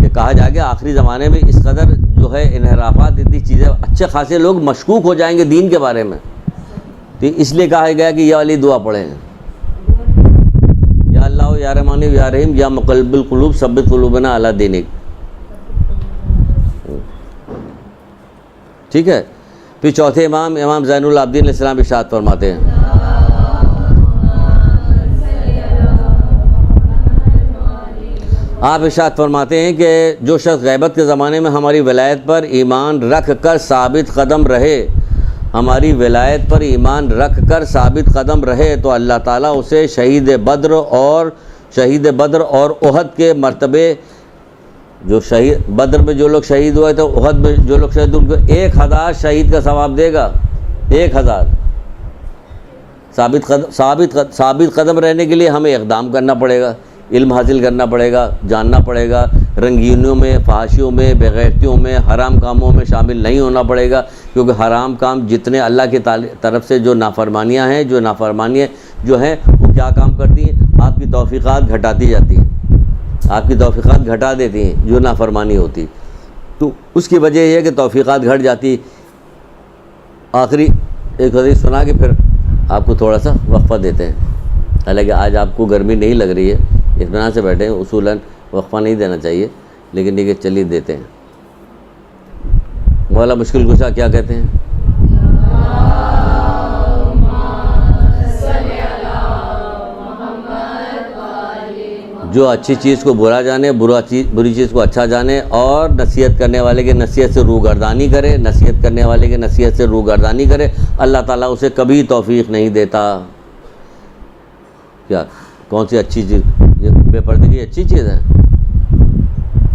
کہ کہا جائے کہ آخری زمانے میں اس قدر جو ہے انحرافات، اتنی چیزیں، اچھے خاصے لوگ مشکوک ہو جائیں گے دین کے بارے میں، تو اس لیے کہا گیا کہ یہ والی دعا پڑھیں، یا اللہ یا رحمان یا رحیم یا مقلب القلوب ثبت قلوبنا علی دینک، ٹھیک ہے۔ پھر چوتھے امام زین العابدین علیہ السلام ارشاد فرماتے ہیں آپ ارشاد فرماتے ہیں کہ جو شخص غیبت کے زمانے میں ہماری ولایت پر ایمان رکھ کر ثابت قدم رہے، ہماری ولایت پر ایمان رکھ کر ثابت قدم رہے تو اللہ تعالیٰ اسے شہید بدر اور احد کے مرتبے، جو شہید بدر میں جو لوگ شہید ہوئے تھے، احد میں جو لوگ شہید ہوئے، ان کو 1000 شہید کا ثواب دے گا۔ 1000 ثابت قدم رہنے کے لیے ہمیں اقدام کرنا پڑے گا، علم حاصل کرنا پڑے گا، جاننا پڑے گا، رنگینیوں میں، فحاشیوں میں، بغیرتیوں میں، حرام کاموں میں شامل نہیں ہونا پڑے گا، کیونکہ حرام کام جتنے اللہ کی طرف سے جو نافرمانیاں ہیں، جو نافرمانیاں جو ہیں وہ کیا کام کرتی ہیں، آپ کی توفیقات گھٹاتی جاتی ہیں، آپ کی توفیقات گھٹا دیتی ہیں جو نافرمانی ہوتی، تو اس کی وجہ یہ ہے کہ توفیقات گھٹ جاتی۔ آخری ایک حدیث سنا کے پھر آپ کو تھوڑا سا وقفہ دیتے ہیں، حالانکہ آج آپ کو گرمی نہیں لگ رہی ہے، اطمینان سے بیٹھے ہیں، اصولاً وقفہ نہیں دینا چاہیے، لیکن یہ چلیے دیتے ہیں۔ مولا مشکل کشا کیا کہتے ہیں؟ جو اچھی چیز کو برا جانے، بری چیز کو اچھا جانے، اور نصیحت کرنے والے کی نصیحت سے روگردانی کرے، نصیحت کرنے والے کی نصیحت سے روگردانی کرے، اللہ تعالیٰ اسے کبھی توفیق نہیں دیتا۔ کیا کون سی اچھی چیز؟ یہ بے پردگی اچھی چیز ہے،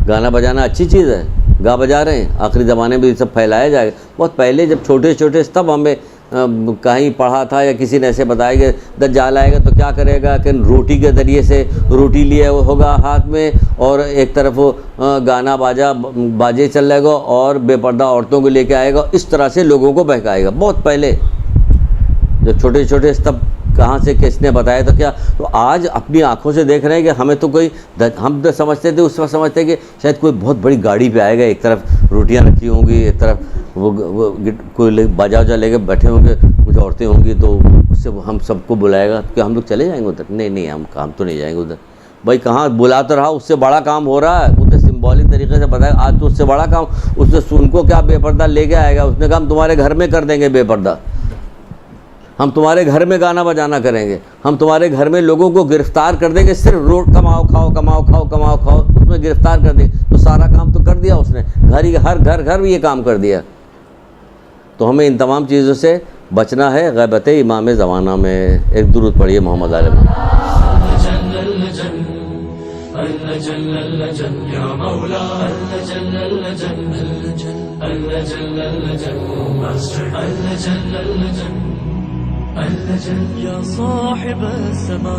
گانا بجانا اچھی چیز ہے، گا بجا رہے ہیں، آخری زمانے میں یہ سب پھیلایا جائے گا۔ بہت پہلے جب چھوٹے تب ہمیں کہیں پڑھا تھا یا کسی نے ایسے بتایا کہ دجال آئے گا تو کیا کرے گا کہ روٹی کے ذریعے سے روٹی لیے ہوگا ہاتھ میں، اور ایک طرف گانا باجے چل رہے گا اور بے پردہ عورتوں کو لے کے آئے گا، اس طرح سے لوگوں کو بہکائے گا۔ بہت پہلے جب چھوٹے تب کہاں سے کس نے بتایا تھا کیا؟ تو آج اپنی آنکھوں سے دیکھ رہے ہیں کہ ہمیں تو ہم تو سمجھتے تھے، اس وقت سمجھتے کہ شاید کوئی بہت بڑی گاڑی پہ آئے گا، ایک طرف روٹیاں رکھی ہوں گی، ایک طرف وہ کوئی باجا لے کے بیٹھے ہوں گے، کچھ عورتیں ہوں گی، تو اس سے ہم سب کو بلائے گا کہ ہم لوگ چلے جائیں گے ادھر۔ نہیں ہم تو نہیں جائیں گے ادھر۔ بھائی کہاں بلا تو رہا، اس سے بڑا کام ہو رہا ہے، اسے سمبولک طریقے سے بتایا آج تو اس سے بڑا کام، اس نے ان کو کیا بے پردہ لے کے آئے گا، اس نے کہا ہم تمہارے گھر میں کر دیں گے بے پردہ، ہم تمہارے گھر میں گانا بجانا کریں گے، ہم تمہارے گھر میں لوگوں کو گرفتار کر دیں گے، صرف روٹ کماؤ کھاؤ اس میں گرفتار کر دیں، تو سارا کام تو کر دیا اس نے، ہر گھر یہ کام کر دیا۔ تو ہمیں ان تمام چیزوں سے بچنا ہے غیبت امام زمانہ میں۔ ایک درود پڑھیے محمد عالم۔ يا صاحب السماء